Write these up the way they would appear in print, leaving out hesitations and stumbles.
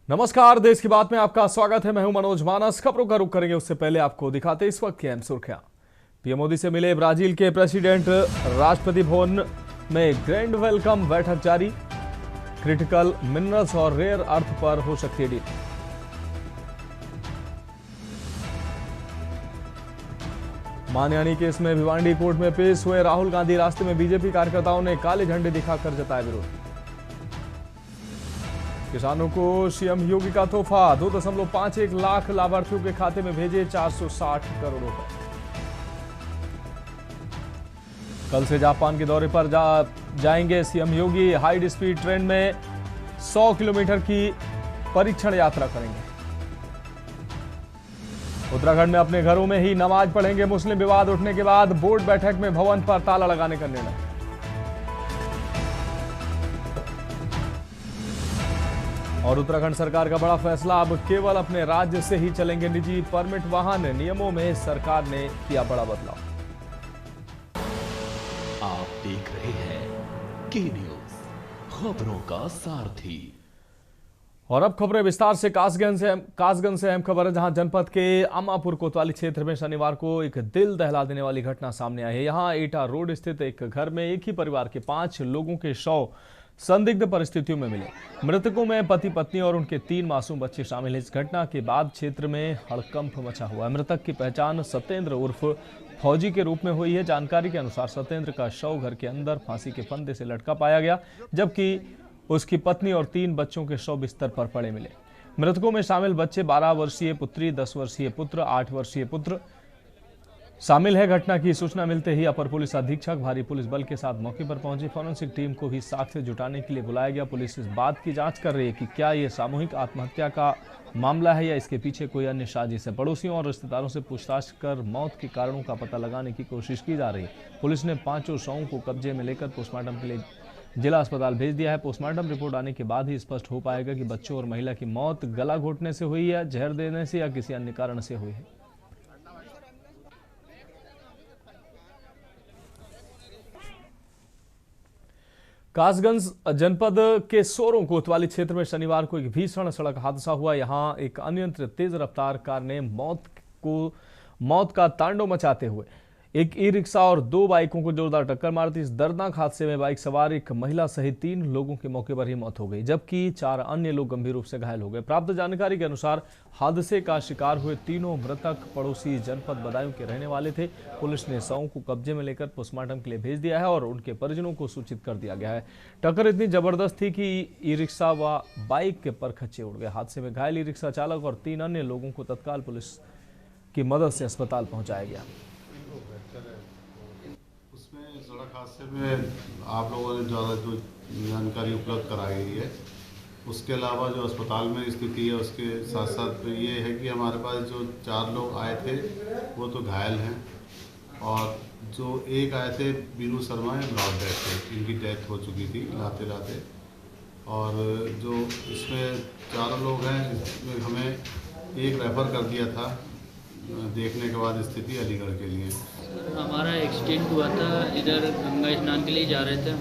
नमस्कार, देश की बात में आपका स्वागत है। मैं हूं मनोज मानस। खबरों का रुख करेंगे उससे पहले आपको दिखाते इस वक्त की अहम सुर्खियां। पीएम मोदी से मिले ब्राजील के प्रेसिडेंट, राष्ट्रपति भवन में ग्रैंड वेलकम बैठक जारी। क्रिटिकल मिनरल्स और रेयर अर्थ पर हो सकती है डील। मानहानि केस में भिवांडी कोर्ट में पेश हुए राहुल गांधी। रास्ते में बीजेपी कार्यकर्ताओं ने काले झंडे दिखाकर जताया विरोध। किसानों को सीएम योगी का तोहफा, 2.51 लाख लाभार्थियों के खाते में भेजे 460 करोड़ रुपए। कल से जापान के दौरे पर जाएंगे सीएम योगी। हाई स्पीड ट्रेन में 100 किलोमीटर की परीक्षण यात्रा करेंगे। उत्तराखंड में अपने घरों में ही नमाज पढ़ेंगे मुस्लिम। विवाद उठने के बाद बोर्ड बैठक में भवन पर ताला लगाने का निर्णय। और उत्तराखंड सरकार का बड़ा फैसला, अब केवल अपने राज्य से ही चलेंगे निजी परमिट वाहन। नियमों में सरकार ने किया बड़ा बदलाव। आप देख रहे हैं के न्यूज, खबरों का सारथी। और अब खबरें विस्तार से। कासगंज से अहम खबर है, जहां जनपद के अमापुर कोतवाली क्षेत्र में शनिवार को एक दिल दहला देने वाली घटना सामने आई है। यहां एटा रोड स्थित एक घर में एक ही परिवार के 5 लोगों के शव संदिग्ध परिस्थितियों में मिले। मृतकों में पति पत्नी और उनके 3 मासूम बच्चे शामिल हैं। इस घटना के बाद क्षेत्र में हड़कंप मचा हुआ है। मृतक की पहचान सत्येंद्र उर्फ फौजी के रूप में हुई है। जानकारी के अनुसार सत्येंद्र का शव घर के अंदर फांसी के फंदे से लटका पाया गया, जबकि उसकी पत्नी और 3 बच्चों के शव बिस्तर पर पड़े मिले। मृतकों में शामिल बच्चे 12 वर्षीय पुत्री, 10 वर्षीय पुत्र, 8 वर्षीय पुत्र शामिल है। घटना की सूचना मिलते ही अपर पुलिस अधीक्षक भारी पुलिस बल के साथ मौके पर पहुंचे। फोरेंसिक टीम को भी साक्ष्य जुटाने के लिए बुलाया गया। पुलिस इस बात की जांच कर रही है कि क्या ये सामूहिक आत्महत्या का मामला है या इसके पीछे कोई अन्य साजिश है। पड़ोसियों और रिश्तेदारों से पूछताछ कर मौत के कारणों का पता लगाने की कोशिश की जा रही है। पुलिस ने 5 शवों को कब्जे में लेकर पोस्टमार्टम के लिए जिला अस्पताल भेज दिया है। पोस्टमार्टम रिपोर्ट आने के बाद ही स्पष्ट हो पाएगा कि बच्चों और महिला की मौत गला घोटने से हुई है, जहर देने से या किसी अन्य कारण से हुई है। कासगंज जनपद के सोरों कोतवाली क्षेत्र में शनिवार को एक भीषण सड़क हादसा हुआ। यहां एक अनियंत्रित तेज रफ्तार कार ने मौत का तांडव मचाते हुए एक ई रिक्शा और 2 बाइकों को जोरदार टक्कर मार दी। इस दर्दनाक हादसे में बाइक सवार एक महिला सहित 3 लोगों की मौके पर ही मौत हो गई, जबकि 4 अन्य लोग गंभीर रूप से घायल हो गए। प्राप्त जानकारी के अनुसार हादसे का शिकार हुए तीनों मृतक पड़ोसी जनपद बदायूं के रहने वाले थे। पुलिस ने शवों को कब्जे में लेकर पोस्टमार्टम के लिए भेज दिया है और उनके परिजनों को सूचित कर दिया गया है। टक्कर इतनी जबरदस्त थी कि ई रिक्शा व बाइक के परखच्चे उड़ गए। हादसे में घायल ई रिक्शा चालक और 3 अन्य लोगों को तत्काल पुलिस की मदद से अस्पताल पहुंचाया गया। उसमें सड़क हादसे में आप लोगों ने ज़्यादा जो जानकारी उपलब्ध कराई गई है, उसके अलावा जो अस्पताल में स्थिति है उसके साथ साथ ये है कि हमारे पास जो 4 लोग आए थे वो तो घायल हैं, और जो एक आए थे बीनू शर्मा है, ब्रॉड डेथ थे, इनकी डेथ हो चुकी थी लाते लाते। और जो इसमें 4 लोग हैं, इसमें हमें एक रेफ़र कर दिया था देखने के बाद स्थिति अलीगढ़ के लिए। हमारा एक्सीडेंट हुआ था, इधर गंगा स्नान के लिए जा रहे थे हम,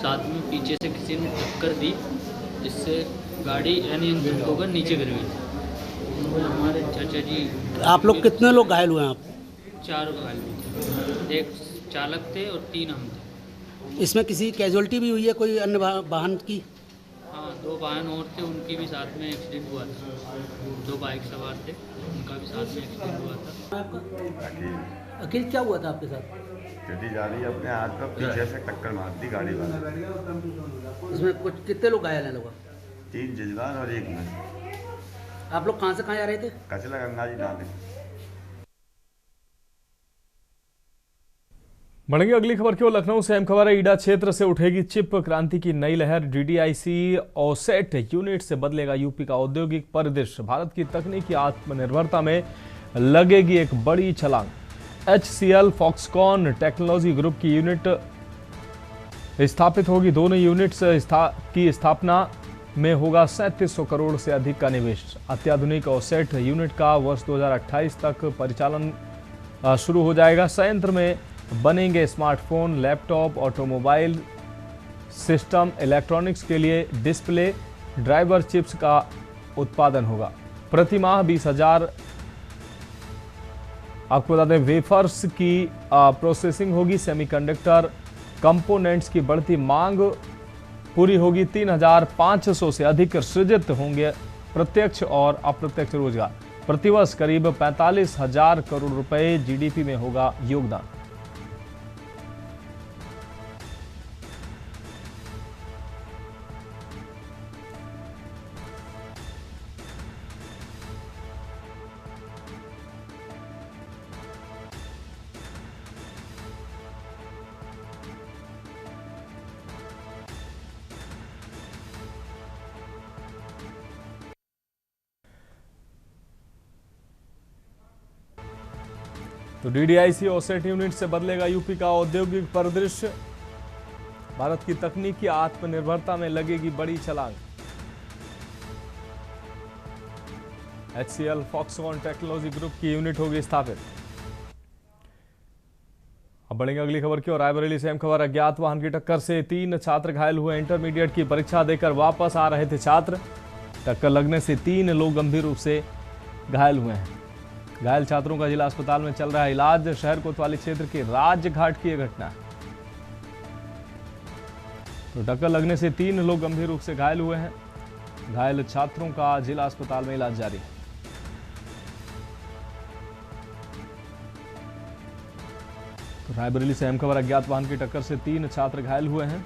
साथ में पीछे से किसी ने टक्कर दी जिससे गाड़ी अनियंत्रित होकर नीचे गिर गई। हमारे चाचा जी। आप लोग कितने लोग घायल हुए हैं? आप 4 घायल थे, एक चालक थे और 3 हम थे। इसमें किसी कैजुअलिटी भी हुई है, कोई अन्य वाहन की? हाँ, 2 वाहन और थे, उनकी भी साथ में एक्सीडेंट हुआ था। 2 बाइक सवार थे, उनका भी साथ में एक्सीडेंट हुआ था। अखिल, क्या हुआ था आपके साथ? गड्डी जा रही है, अपने हाथ पर पीछे से टक्कर मार दी गाड़ी वाले। इसमें कुछ कितने लोग घायल हैं? लोग 3 जजवान और 1 मैं। आप लोग कहाँ से कहाँ जा रहे थे? कचला गंगा जी नाले। बढ़ेंगे अगली खबर की ओर। लखनऊ से अहम खबर है, ईडा क्षेत्र से उठेगी चिप क्रांति की नई लहर। डीडीआईसी ऑसेट यूनिट से बदलेगा यूपी का औद्योगिक परिदृश्य। भारत की तकनीकी आत्मनिर्भरता में लगेगी एक बड़ी छलांग। HCL फॉक्सकॉन टेक्नोलॉजी ग्रुप की यूनिट स्थापित होगी। दोनों यूनिट्स की स्थापना में होगा 3700 करोड़ से अधिक का निवेश। अत्याधुनिक ऑसेट यूनिट का वर्ष 2028 तक परिचालन शुरू हो जाएगा। संयंत्र में बनेंगे smartphone, laptop, automobile system, electronics के लिए डिस्प्ले, ड्राइवर चिप्स का उत्पादन होगा। प्रति माह 20,000 आपको बता दें वेफर्स की प्रोसेसिंग होगी। सेमीकंडक्टर कंपोनेंट्स की बढ़ती मांग पूरी होगी। 3,500 से अधिक सृजित होंगे प्रत्यक्ष और अप्रत्यक्ष रोजगार। प्रतिवर्ष करीब 45,000 करोड़ रुपए जीडीपी में होगा योगदान। तो डीडीआईसी ओसेट यूनिट से बदलेगा यूपी का औद्योगिक परिदृश्य। भारत की तकनीकी आत्मनिर्भरता में लगेगी बड़ी छलांग। HCL फॉक्सकॉन टेक्नोलॉजी ग्रुप की यूनिट होगी स्थापित। अब बढ़ेंगे अगली खबर की ओर। रायबरेली से अहम खबर। अज्ञात वाहन की टक्कर से 3 छात्र घायल हुए। इंटरमीडिएट की परीक्षा देकर वापस आ रहे थे छात्र। टक्कर लगने से 3 लोग गंभीर रूप से घायल हुए हैं। घायल छात्रों का जिला अस्पताल में चल रहा है इलाज। शहर कोतवाली क्षेत्र के राजघाट की यह घटना है। तो टक्कर लगने से 3 लोग गंभीर रूप से घायल हुए हैं। घायल छात्रों का जिला अस्पताल में इलाज जारी है। तो रायबरेली से अहम खबर। अज्ञात वाहन की टक्कर से 3 छात्र घायल हुए हैं।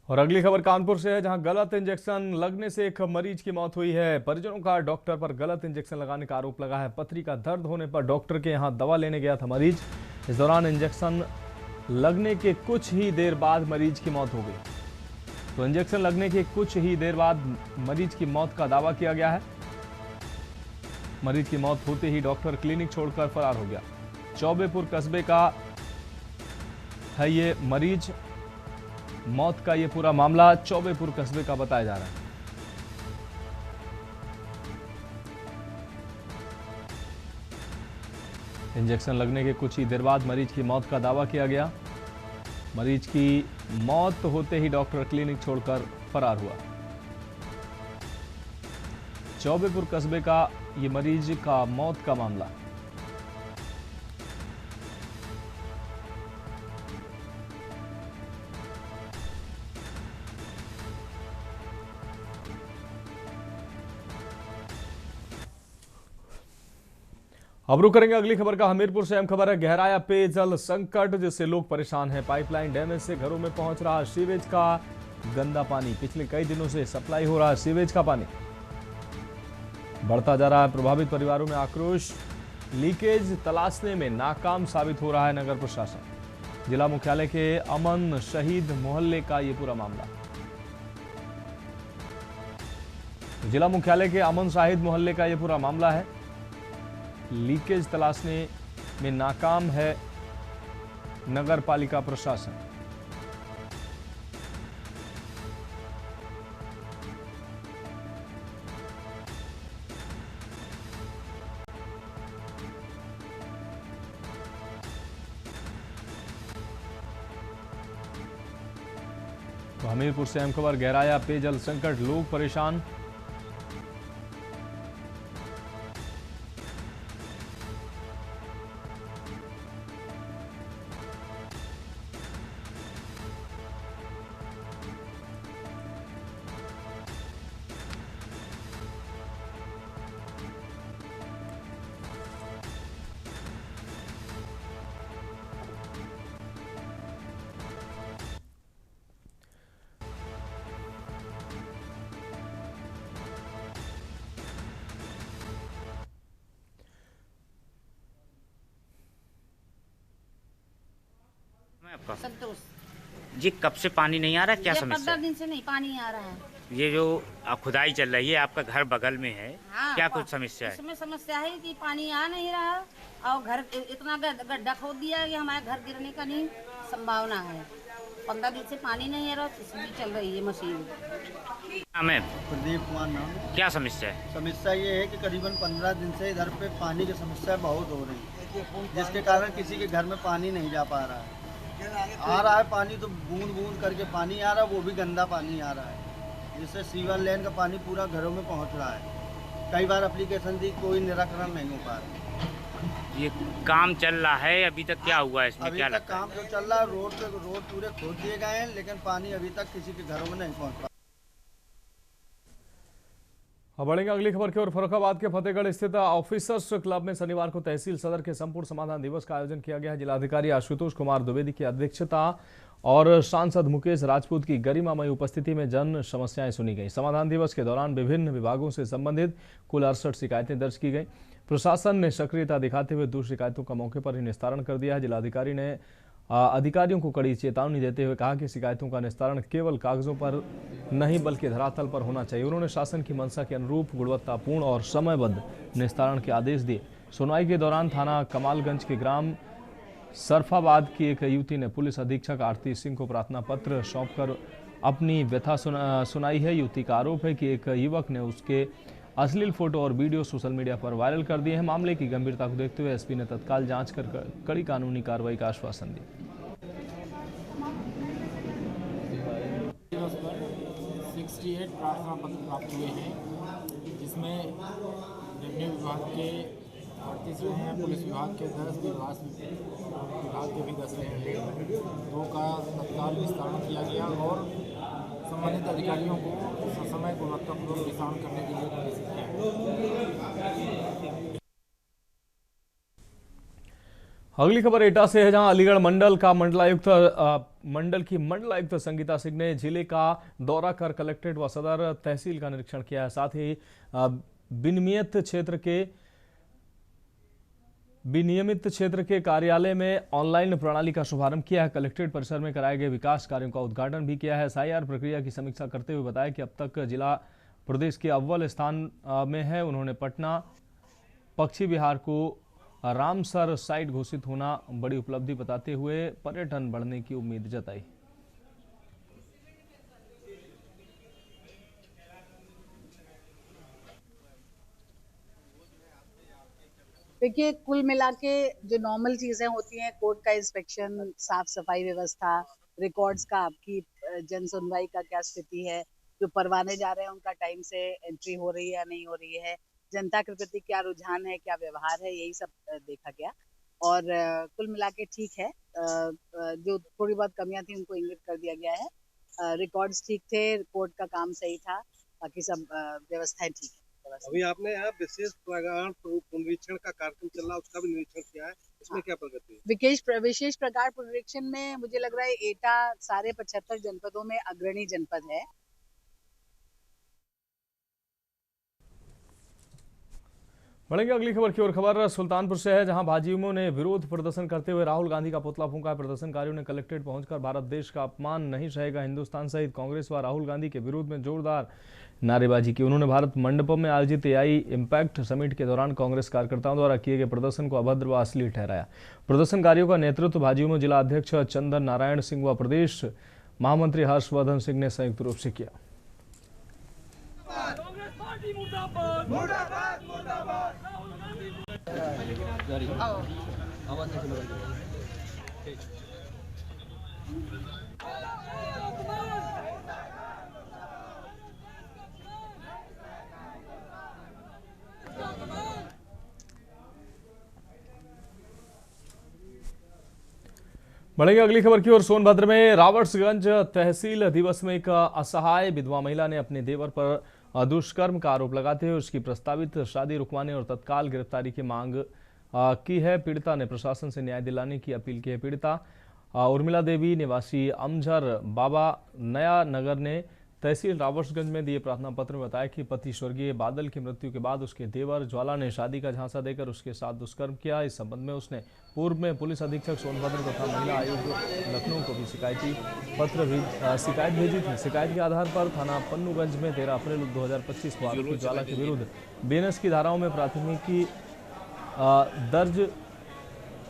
और अगली खबर कानपुर से है, जहां गलत इंजेक्शन लगने से एक मरीज की मौत हुई है। परिजनों का डॉक्टर पर गलत इंजेक्शन लगाने का आरोप लगा है। पथरी का दर्द होने पर डॉक्टर के यहां दवा लेने गया था मरीज। इस दौरान इंजेक्शन लगने के कुछ ही देर बाद मरीज की मौत हो गई। तो इंजेक्शन लगने के कुछ ही देर बाद मरीज की मौत का दावा किया गया है। मरीज की मौत होते ही डॉक्टर क्लिनिक छोड़कर फरार हो गया। चौबेपुर कस्बे का है ये मरीज। मौत का ये पूरा मामला चौबेपुर कस्बे का बताया जा रहा है। इंजेक्शन लगने के कुछ ही देर बाद मरीज की मौत का दावा किया गया। मरीज की मौत होते ही डॉक्टर क्लिनिक छोड़कर फरार हुआ। चौबेपुर कस्बे का ये मरीज का मौत का मामला। अब रुक करेंगे अगली खबर का। हमीरपुर से अहम खबर है। गहराया पेयजल संकट, जिससे लोग परेशान हैं। पाइपलाइन डैमेज से घरों में पहुंच रहा सीवेज का गंदा पानी। पिछले कई दिनों से सप्लाई हो रहा है सीवेज का पानी। बढ़ता जा रहा है प्रभावित परिवारों में आक्रोश। लीकेज तलाशने में नाकाम साबित हो रहा है नगर प्रशासन। जिला मुख्यालय के अमन शहीद मोहल्ले का ये पूरा मामला। जिला मुख्यालय के अमन शाहिद मोहल्ले का ये पूरा मामला है। लीकेज तलाशने में नाकाम है नगर पालिका प्रशासन। तो हमीरपुर से अहम खबर। गहराया पेयजल संकट, लोग परेशान। संतोष जी, कब से पानी नहीं आ रहा, क्या ये समस्या 15 दिन से नहीं पानी आ रहा है। ये जो खुदाई चल रही है, आपका घर बगल में है, हाँ, क्या कुछ समस्या है? इसमें समस्या है कि पानी आ नहीं रहा और घर इतना गड्ढा खोद दिया है कि हमारे घर गिरने का नहीं संभावना है। 15 दिन से पानी नहीं आ रहा, इसलिए चल रही है मशीन। नाम है? प्रदीप कुमार नाम। क्या समस्या है? समस्या ये है कि करीबन 15 दिन से इधर पे पानी की समस्या बहुत हो रही है। जिसके कारण किसी के घर में पानी नहीं जा पा रहा है। आ रहा है पानी तो बूंद बूंद करके पानी आ रहा है, वो भी गंदा पानी आ रहा है, जिससे सीवर लाइन का पानी पूरा घरों में पहुंच रहा है। कई बार एप्लीकेशन दी, कोई निराकरण नहीं हो पा रहा। ये काम चल रहा है, अभी तक क्या हुआ है इसमें? अभी क्या तक लगता है? काम जो चल रहा है, रोड पूरे खोद दिए गए हैं, लेकिन पानी अभी तक किसी के घरों में नहीं पहुंच पा। अब बढ़ेंगे अगली खबर की ओर। फर्रुखाबाद के फतेहगढ़ स्थित ऑफिसर्स क्लब में शनिवार को तहसील सदर के संपूर्ण समाधान दिवस का आयोजन किया गया है। जिलाधिकारी आशुतोष कुमार द्विवेदी की अध्यक्षता और सांसद मुकेश राजपूत की गरिमामय उपस्थिति में जन समस्याएं सुनी गई। समाधान दिवस के दौरान विभिन्न विभागों से संबंधित कुल 68 शिकायतें दर्ज की गई। प्रशासन ने सक्रियता दिखाते हुए 2 शिकायतों का मौके पर ही निस्तारण कर दिया है। जिलाधिकारी ने अधिकारियों को कड़ी चेतावनी देते हुए कहा कि शिकायतों का निस्तारण केवल कागजों पर नहीं बल्कि धरातल पर होना चाहिए। उन्होंने शासन की मंशा के अनुरूप गुणवत्तापूर्ण और समयबद्ध निस्तारण के आदेश दिए। सुनवाई के दौरान थाना कमालगंज के ग्राम सरफाबाद की एक युवती ने पुलिस अधीक्षक आरती सिंह को प्रार्थना पत्र सौंपकर अपनी व्यथा सुनाई है। युवती का आरोप है कि एक युवक ने उसके अश्लील फोटो और वीडियो सोशल मीडिया पर वायरल कर दिए हैं। मामले की गंभीरता को देखते हुए एसपी ने तत्काल जांच कर कड़ी कानूनी कार्रवाई का आश्वासन दिया। 68 प्रार्थना पत्र प्राप्त हुए हैं, जिसमें रेवेन्यू विभाग के 38 रहे हैं, पुलिस विभाग के 10, विभाग के भी 10 रहे हैं। 2 का तत्काल निस्तारण किया गया और संबंधित अधिकारियों को ससमय गुणवत्तापूर्ण निस्तारण करने के लिए निर्देशित किया। अगली खबर एटा से है, जहां अलीगढ़ मंडल की मंडलायुक्त संगीता सिंह ने जिले का दौरा कर कलेक्ट्रेट व सदर तहसील का निरीक्षण किया है। साथ ही विनियमित क्षेत्र के कार्यालय में ऑनलाइन प्रणाली का शुभारंभ किया है। कलेक्ट्रेट परिसर में कराए गए विकास कार्यों का उद्घाटन भी किया है। एसआईआर प्रक्रिया की समीक्षा करते हुए बताया कि अब तक जिला प्रदेश के अव्वल स्थान में है। उन्होंने पटना पक्षी विहार को रामसर साइट घोषित होना बड़ी उपलब्धि बताते हुए पर्यटन बढ़ने की उम्मीद जताई। देखिए, कुल मिला के जो नॉर्मल चीजें होती हैं, कोर्ट का इंस्पेक्शन, साफ सफाई व्यवस्था, रिकॉर्ड्स का आपकी जन सुनवाई का क्या स्थिति है, जो परवाने जा रहे हैं उनका टाइम से एंट्री हो रही है या नहीं हो रही है, जनता के प्रति क्या रुझान है, क्या व्यवहार है, यही सब देखा गया। और कुल मिला के ठीक है। जो थोड़ी बहुत कमियां थी उनको इंगित कर दिया गया है। रिकॉर्ड्स ठीक थे, कोर्ट का काम सही था, बाकी सब व्यवस्थाएं ठीक है। अभी आपने यहाँ विशेष प्रगाढ़ पुनरीक्षण का कार्यक्रम चल रहा है, उसका भी निरीक्षण किया है, इसमें क्या प्रगति है? विशेष प्रगाढ़ पुनरीक्षण में मुझे लग रहा है एटा सारे 75 जनपदों में अग्रणी जनपद है। बढ़ेंगे अगली खबर की ओर। खबर सुल्तानपुर से है, जहां भाजयुमों ने विरोध प्रदर्शन करते हुए राहुल गांधी का पुतला फूंका। प्रदर्शनकारियों ने कलेक्ट्रेट पहुंचकर भारत देश का अपमान नहीं सहेगा हिंदुस्तान सहित कांग्रेस व राहुल गांधी के विरोध में जोरदार नारेबाजी की। उन्होंने भारत मंडपम में आयोजित एआई इम्पैक्ट समिट के दौरान कांग्रेस कार्यकर्ताओं द्वारा किए गए प्रदर्शन को अभद्र व अश्लील ठहराया। प्रदर्शनकारियों का नेतृत्व भाजयुमो जिला अध्यक्ष चंदन नारायण सिंह व प्रदेश महामंत्री हर्षवर्धन सिंह ने संयुक्त रूप से किया। बढ़ेंगे अगली खबर की ओर। सोनभद्र में रावट्सगंज तहसील दिवस में एक असहाय विधवा महिला ने अपने देवर पर दुष्कर्म का आरोप लगाते हुए उसकी प्रस्तावित शादी रुकवाने और तत्काल गिरफ्तारी की मांग की है। पीड़िता ने प्रशासन से न्याय दिलाने की अपील की है। पीड़िता उर्मिला देवी निवासी अमझर बाबा नया नगर ने तहसील रावट्सगंज में दिए प्रार्थना पत्र में बताया कि पति स्वर्गीय बादल की मृत्यु के बाद उसके देवर ज्वाला ने शादी का झांसा देकर उसके साथ दुष्कर्म किया। इस संबंध में उसने पूर्व में पुलिस अधीक्षक सोनभद्र तथा महिला आयोग लखनऊ को भी शिकायत भेजी थी। शिकायत के आधार पर थाना पन्नूगंज में 13 अप्रैल 2025 को आरोपी ज्वाला के विरुद्ध बीएनएस की धाराओं में प्राथमिकी दर्ज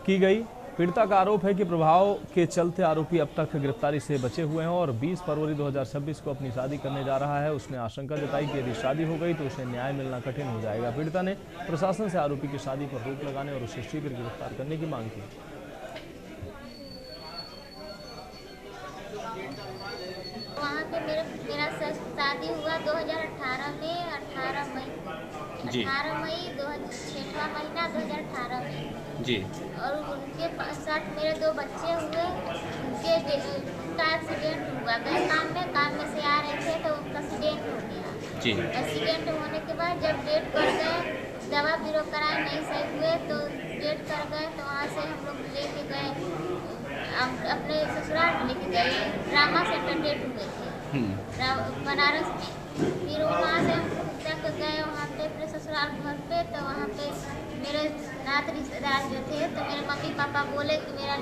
की गई। पीड़िता का आरोप है कि प्रभाव के चलते आरोपी अब तक गिरफ्तारी से बचे हुए हैं और 20 फरवरी 2026 को अपनी शादी करने जा रहा है। उसने आशंका जताई कि यदि शादी हो गई तो उसे न्याय मिलना कठिन हो जाएगा। पीड़िता ने प्रशासन से आरोपी की शादी पर रोक लगाने और उसे शीघ्र गिरफ्तार करने की मांग की। वहाँ पे मेरा शादी हुआ 2018 में 18 मई 6वां महीना 2018 में जी। और उनके साथ मेरे 2 बच्चे हुए। उनके का एक्सीडेंट हुआ, गए काम में से आ रहे थे तो उनका एक्सीडेंट हो गया जी। एक्सीडेंट होने के बाद जब डेट कर गए, दवा बीरो कराए नहीं सही हुए तो डेट कर गए, तो वहाँ से हम लोग लेके गए अपने ससुराल लेके गए। ड्रामा सेंटर डेट हुए थे बनारस में। फिर वहाँ से हम तक गए वहाँ पे अपने ससुराल घर पे, तो वहाँ पे मेरे नात रिश्तेदार जो थे तो मेरे मम्मी पापा बोले कि मेरा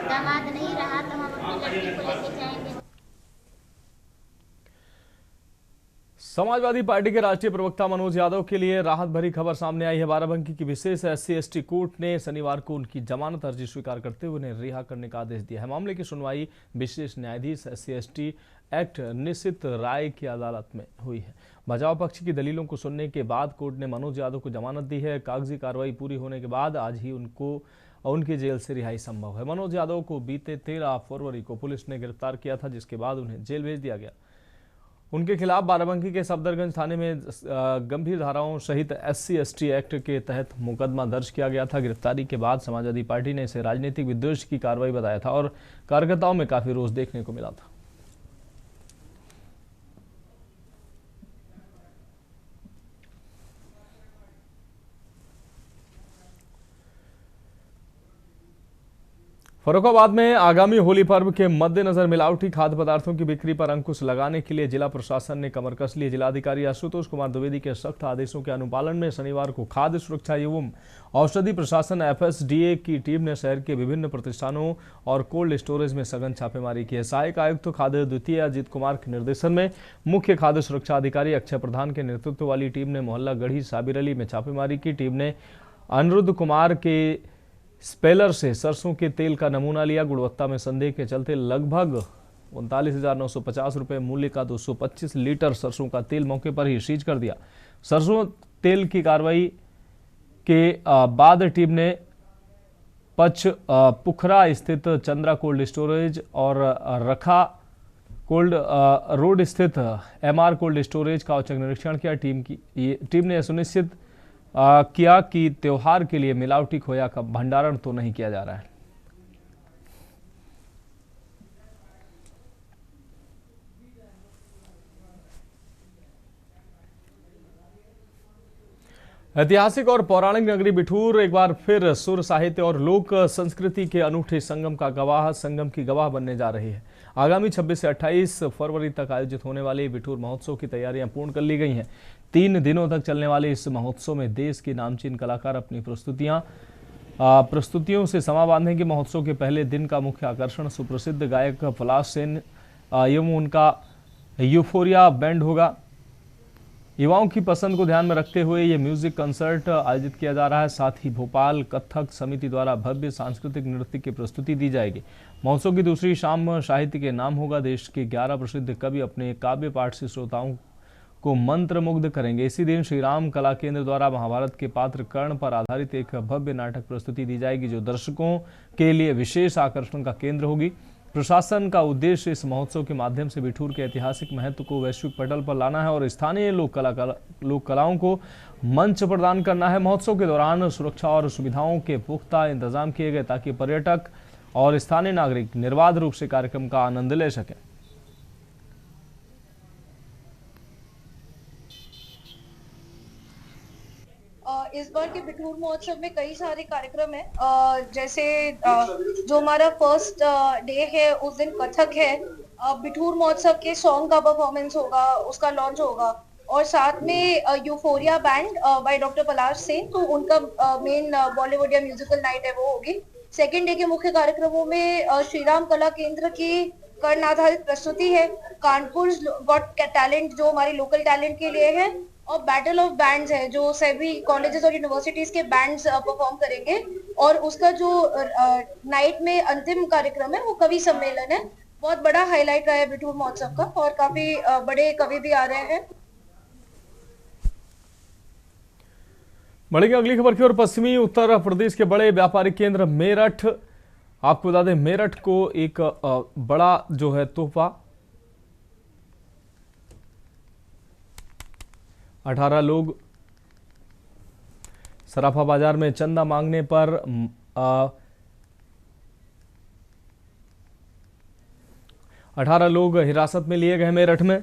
दामाद नहीं रहा तो हम अपनी लड़की को लेके जाएंगे। समाजवादी पार्टी के राष्ट्रीय प्रवक्ता मनोज यादव के लिए राहत भरी खबर सामने आई है। बाराबंकी की विशेष SC/ST कोर्ट ने शनिवार को उनकी जमानत अर्जी स्वीकार करते हुए उन्हें रिहा करने का आदेश दिया है। मामले की सुनवाई विशेष न्यायाधीश SC/ST एक्ट निश्चित राय की अदालत में हुई है। बचाव पक्ष की दलीलों को सुनने के बाद कोर्ट ने मनोज यादव को जमानत दी है। कागजी कार्रवाई पूरी होने के बाद आज ही उनकी जेल से रिहाई संभव है। मनोज यादव को बीते 13 फरवरी को पुलिस ने गिरफ्तार किया था, जिसके बाद उन्हें जेल भेज दिया गया। उनके खिलाफ बाराबंकी के सफदरगंज थाने में गंभीर धाराओं सहित SC/ST एक्ट के तहत मुकदमा दर्ज किया गया था। गिरफ्तारी के बाद समाजवादी पार्टी ने इसे राजनीतिक विद्वेष की कार्रवाई बताया था और कार्यकर्ताओं में काफी रोष देखने को मिला था। फर्रुखाबाद में आगामी होली पर्व के मद्देनजर मिलावटी खाद्य पदार्थों की बिक्री पर अंकुश लगाने के लिए जिला प्रशासन ने कमर कस ली। जिलाधिकारी आशुतोष कुमार द्विवेदी के सख्त आदेशों के अनुपालन में शनिवार को खाद्य सुरक्षा एवं औषधि प्रशासन FSDA की टीम ने शहर के विभिन्न प्रतिष्ठानों और कोल्ड स्टोरेज में सघन छापेमारी की है। सहायक आयुक्त खाद्य द्वितीय अजीत कुमार के निर्देशन में मुख्य खाद्य सुरक्षा अधिकारी अक्षय प्रधान के नेतृत्व वाली टीम ने मोहल्ला गढ़ी साबिर अली में छापेमारी की। टीम ने अनिरुद्ध कुमार के स्पेलर से सरसों के तेल का नमूना लिया। गुणवत्ता में संदेह के चलते लगभग 39,950 रुपये मूल्य का 225 लीटर सरसों का तेल मौके पर ही सीज कर दिया। सरसों तेल की कार्रवाई के बाद टीम ने पुखरा स्थित चंद्रा कोल्ड स्टोरेज और रखा कोल्ड रोड स्थित MR कोल्ड स्टोरेज का औचक निरीक्षण किया। टीम ने सुनिश्चित किया कि त्योहार के लिए मिलावटी खोया का भंडारण तो नहीं किया जा रहा है। ऐतिहासिक और पौराणिक नगरी बिठूर एक बार फिर सुर साहित्य और लोक संस्कृति के अनूठे संगम की गवाह बनने जा रही है। आगामी 26 से 28 फरवरी तक आयोजित होने वाले बिठूर महोत्सव की तैयारियां पूर्ण कर ली गई हैं। 3 दिनों तक चलने वाले इस महोत्सव में देश के नामचीन कलाकार अपनी प्रस्तुतियों से समा बांधेंगे। महोत्सव के पहले दिन का मुख्य आकर्षण सुप्रसिद्ध गायक पलाश सेन एवं उनका यूफोरिया बैंड होगा। युवाओं की पसंद को ध्यान में रखते हुए ये म्यूजिक कंसर्ट आयोजित किया जा रहा है। साथ ही भोपाल कथक समिति द्वारा भव्य सांस्कृतिक नृत्य की प्रस्तुति दी जाएगी। महोत्सव की दूसरी शाम साहित्य के नाम होगा। देश के 11 प्रसिद्ध कवि अपने काव्य पाठ से श्रोताओं को मंत्रमुग्ध करेंगे। इसी दिन श्री राम कला केंद्र द्वारा महाभारत के पात्र कर्ण पर आधारित एक भव्य नाटक प्रस्तुति दी जाएगी, जो दर्शकों के लिए विशेष आकर्षण का केंद्र होगी। प्रशासन का उद्देश्य इस महोत्सव के माध्यम से बिठूर के ऐतिहासिक महत्व को वैश्विक पटल पर लाना है और स्थानीय लोक कलाओं को मंच प्रदान करना है। महोत्सव के दौरान सुरक्षा और सुविधाओं के पुख्ता इंतजाम किए गए ताकि पर्यटक और स्थानीय नागरिक निर्बाध रूप से कार्यक्रम का आनंद ले सकें। इस बार के बिठूर महोत्सव में कई सारे कार्यक्रम है, जैसे जो हमारा फर्स्ट डे है उस दिन कथक है। बिठूर महोत्सव के सॉन्ग का परफॉर्मेंस होगा, उसका लॉन्च होगा और साथ में यूफोरिया बैंड बाय डॉक्टर पलाश सेन, तो उनका मेन बॉलीवुड या म्यूजिकल नाइट है वो होगी। सेकेंड डे के मुख्य कार्यक्रमों में श्री राम कला केंद्र की कर्ण आधारित प्रस्तुति है, कानपुर गॉट टैलेंट जो हमारे लोकल टैलेंट के लिए है, और बैटल ऑफ बैंड्स है जो सभी कॉलेजेस और यूनिवर्सिटीज के बैंड्स परफॉर्म करेंगे। और उसका जो नाइट में अंतिम कार्यक्रम है वो कवि सम्मेलन है। बहुत बड़ा हाईलाइट रहा है बिठूर महोत्सव का और काफी बड़े कवि भी आ रहे हैं। बढ़ेंगे अगली खबर की ओर। पश्चिमी उत्तर प्रदेश के बड़े व्यापारिक केंद्र मेरठ, आपको बता दें मेरठ को एक बड़ा जो है तोहफा 18 लोग सराफा बाजार में चंदा मांगने पर 18 लोग हिरासत में लिए गए मेरठ में।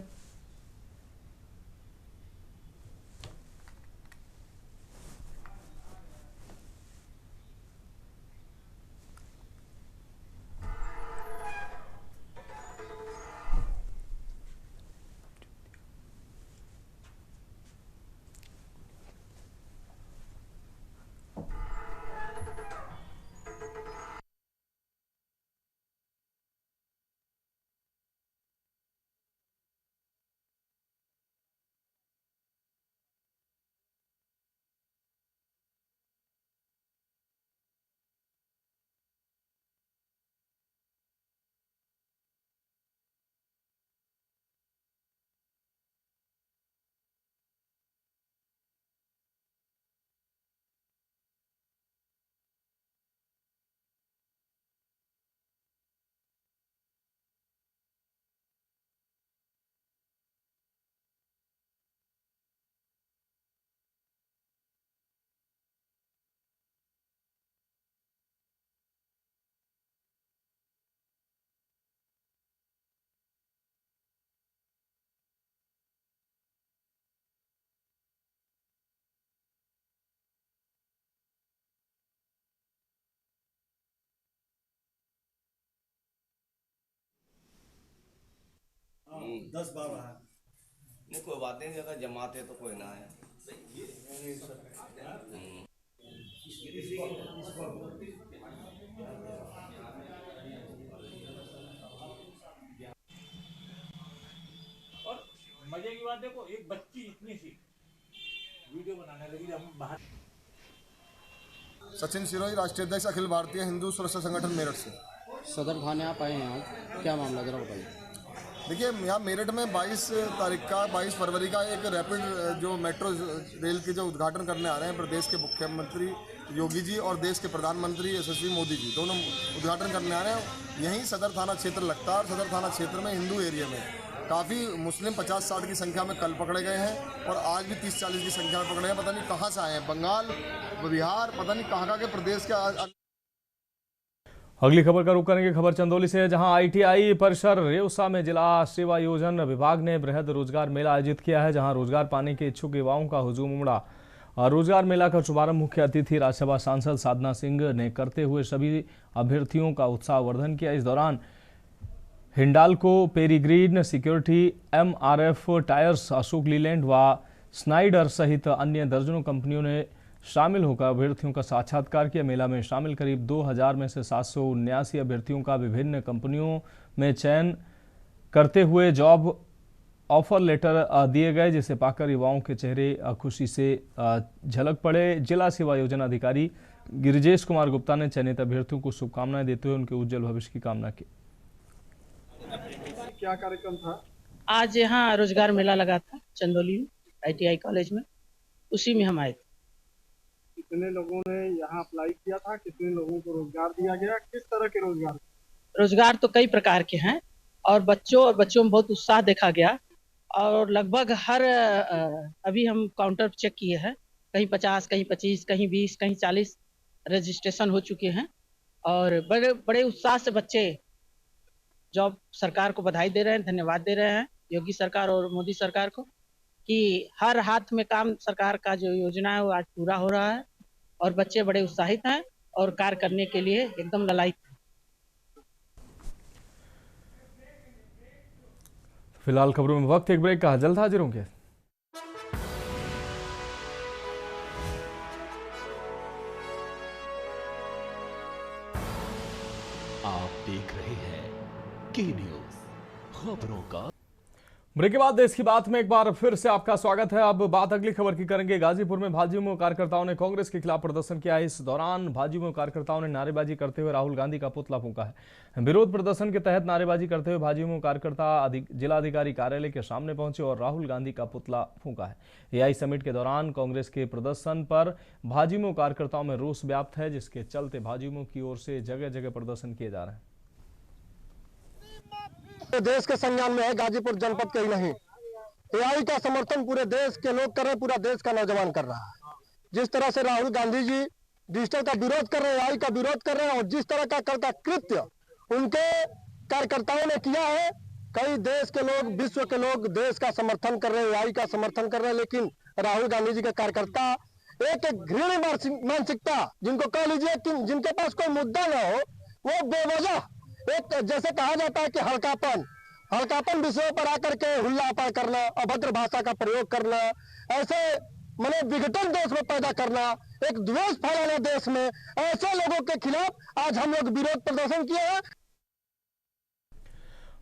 दस बार रहा नहीं, कोई बात नहीं, अगर जमाते तो कोई ना है। और मजे की बात देखो, एक बच्ची इतनी सी वीडियो बनाने लगी जब हम बाहर। सचिन सिरोही, राष्ट्रीय अध्यक्ष अखिल भारतीय हिंदू सुरक्षा संगठन मेरठ से। सदर थाने आप आए हैं आज, क्या मामला जरा बताइए। देखिए, यहाँ मेरठ में 22 फरवरी का एक रैपिड जो मेट्रो रेल की जो उद्घाटन करने आ रहे हैं प्रदेश के मुख्यमंत्री योगी जी और देश के प्रधानमंत्री यशस्वी मोदी जी, दोनों उद्घाटन करने आ रहे हैं। यहीं सदर थाना क्षेत्र लगता है और सदर थाना क्षेत्र में हिंदू एरिया में काफ़ी मुस्लिम 50-60 की संख्या में कल पकड़े गए हैं और आज भी 30-40 की संख्या में पकड़े हैं। पता नहीं कहाँ से आए हैं, बंगाल, बिहार, पता नहीं कहाँ के प्रदेश के। अगली खबर का रुख करेंगे खबर चंदौली से, जहां आईटीआई परिसर रेउसा में जिला सेवा योजन विभाग ने बृहद रोजगार मेला आयोजित किया है, जहां रोजगार पाने के इच्छुक युवाओं का हुजूम उमड़ा। रोजगार मेला का शुभारंभ मुख्य अतिथि राज्यसभा सांसद साधना सिंह ने करते हुए सभी अभ्यर्थियों का उत्साहवर्धन किया। इस दौरान Hindalco, peregrine security, MRF tyres, Ashok Leyland व स्नाइडर सहित अन्य दर्जनों कंपनियों ने शामिल होकर अभ्यर्थियों का साक्षात्कार किया। मेला में शामिल करीब 2000 में से 779 अभ्यर्थियों का विभिन्न कंपनियों में चयन करते हुए जॉब ऑफर लेटर दिए गए, जिसे पाकर युवाओं के चेहरे खुशी से झलक पड़े। जिला सेवा योजना अधिकारी गिरिजेश कुमार गुप्ता ने चयनित अभ्यर्थियों को शुभकामनाएं देते हुए उनके उज्जवल भविष्य की कामना की। क्या कार्यक्रम था आज? यहाँ रोजगार मेला लगा था चंदौली में, ITI कॉलेज में, उसी में हम आए थे। कितने लोगों ने यहाँ अप्लाई किया था, कितने लोगों को रोजगार दिया गया, किस तरह के रोजगार? रोजगार तो कई प्रकार के हैं और बच्चों में बहुत उत्साह देखा गया और लगभग हर अभी हम काउंटर चेक किए हैं, कहीं 50, कहीं 25, कहीं 20, कहीं 40 रजिस्ट्रेशन हो चुके हैं और बड़े बड़े उत्साह से बच्चे जॉब सरकार को बधाई दे रहे हैं, धन्यवाद दे रहे हैं योगी सरकार और मोदी सरकार को कि हर हाथ में काम सरकार का जो योजना है वो आज पूरा हो रहा है और बच्चे बड़े उत्साहित हैं और कार्य करने के लिए एकदम ललायित हैं। फिलहाल खबरों में वक्त एक ब्रेक का, जल्द हाजिर होंगे। आप देख रहे हैं के न्यूज़, खबरों का। ब्रेक के बाद देश की बात में एक बार फिर से आपका स्वागत है। अब बात अगली खबर की करेंगे। गाजीपुर में भाजपा कार्यकर्ताओं ने कांग्रेस के खिलाफ प्रदर्शन किया है। इस दौरान भाजपा कार्यकर्ताओं ने नारेबाजी करते हुए राहुल गांधी का पुतला फूंका है। विरोध प्रदर्शन के तहत नारेबाजी करते हुए भाजपा कार्यकर्ता जिलाधिकारी कार्यालय के सामने पहुंचे और राहुल गांधी का पुतला फूंका है। एआई समिट के दौरान कांग्रेस के प्रदर्शन पर भाजपा कार्यकर्ताओं में रोष व्याप्त है, जिसके चलते भाजपा की ओर से जगह जगह प्रदर्शन किए जा रहे हैं। देश के संज्ञान में है, गाजीपुर जनपद के ही नहीं। एआई का समर्थन पूरे देश के लोग कर रहे हैं, पूरा देश का नौजवान कर रहा है। जिस तरह से राहुल गांधी जी डिजिटल का विरोध कर रहे हैं, एआई का विरोध कर रहे हैं, और जिस तरह का कृत्य उनके कार्यकर्ताओं ने किया है, कई देश के लोग, विश्व के लोग देश का समर्थन कर रहे हैं, एआई का समर्थन कर रहे हैं, लेकिन राहुल गांधी जी के कार्यकर्ता एक घृण्य मानसिकता, जिनको कह लीजिए कि जिनके पास कोई मुद्दा ना हो, वो बेवजह एक जैसे कहा जाता है कि हल्कापन विषयों पर आकर के हुल्लापार करना, अभद्र भाषा का प्रयोग करना, ऐसे माने विघटन देश में पैदा करना, एक द्वेष फैलाना देश में, ऐसे लोगों के खिलाफ आज हम लोग विरोध प्रदर्शन किए हैं।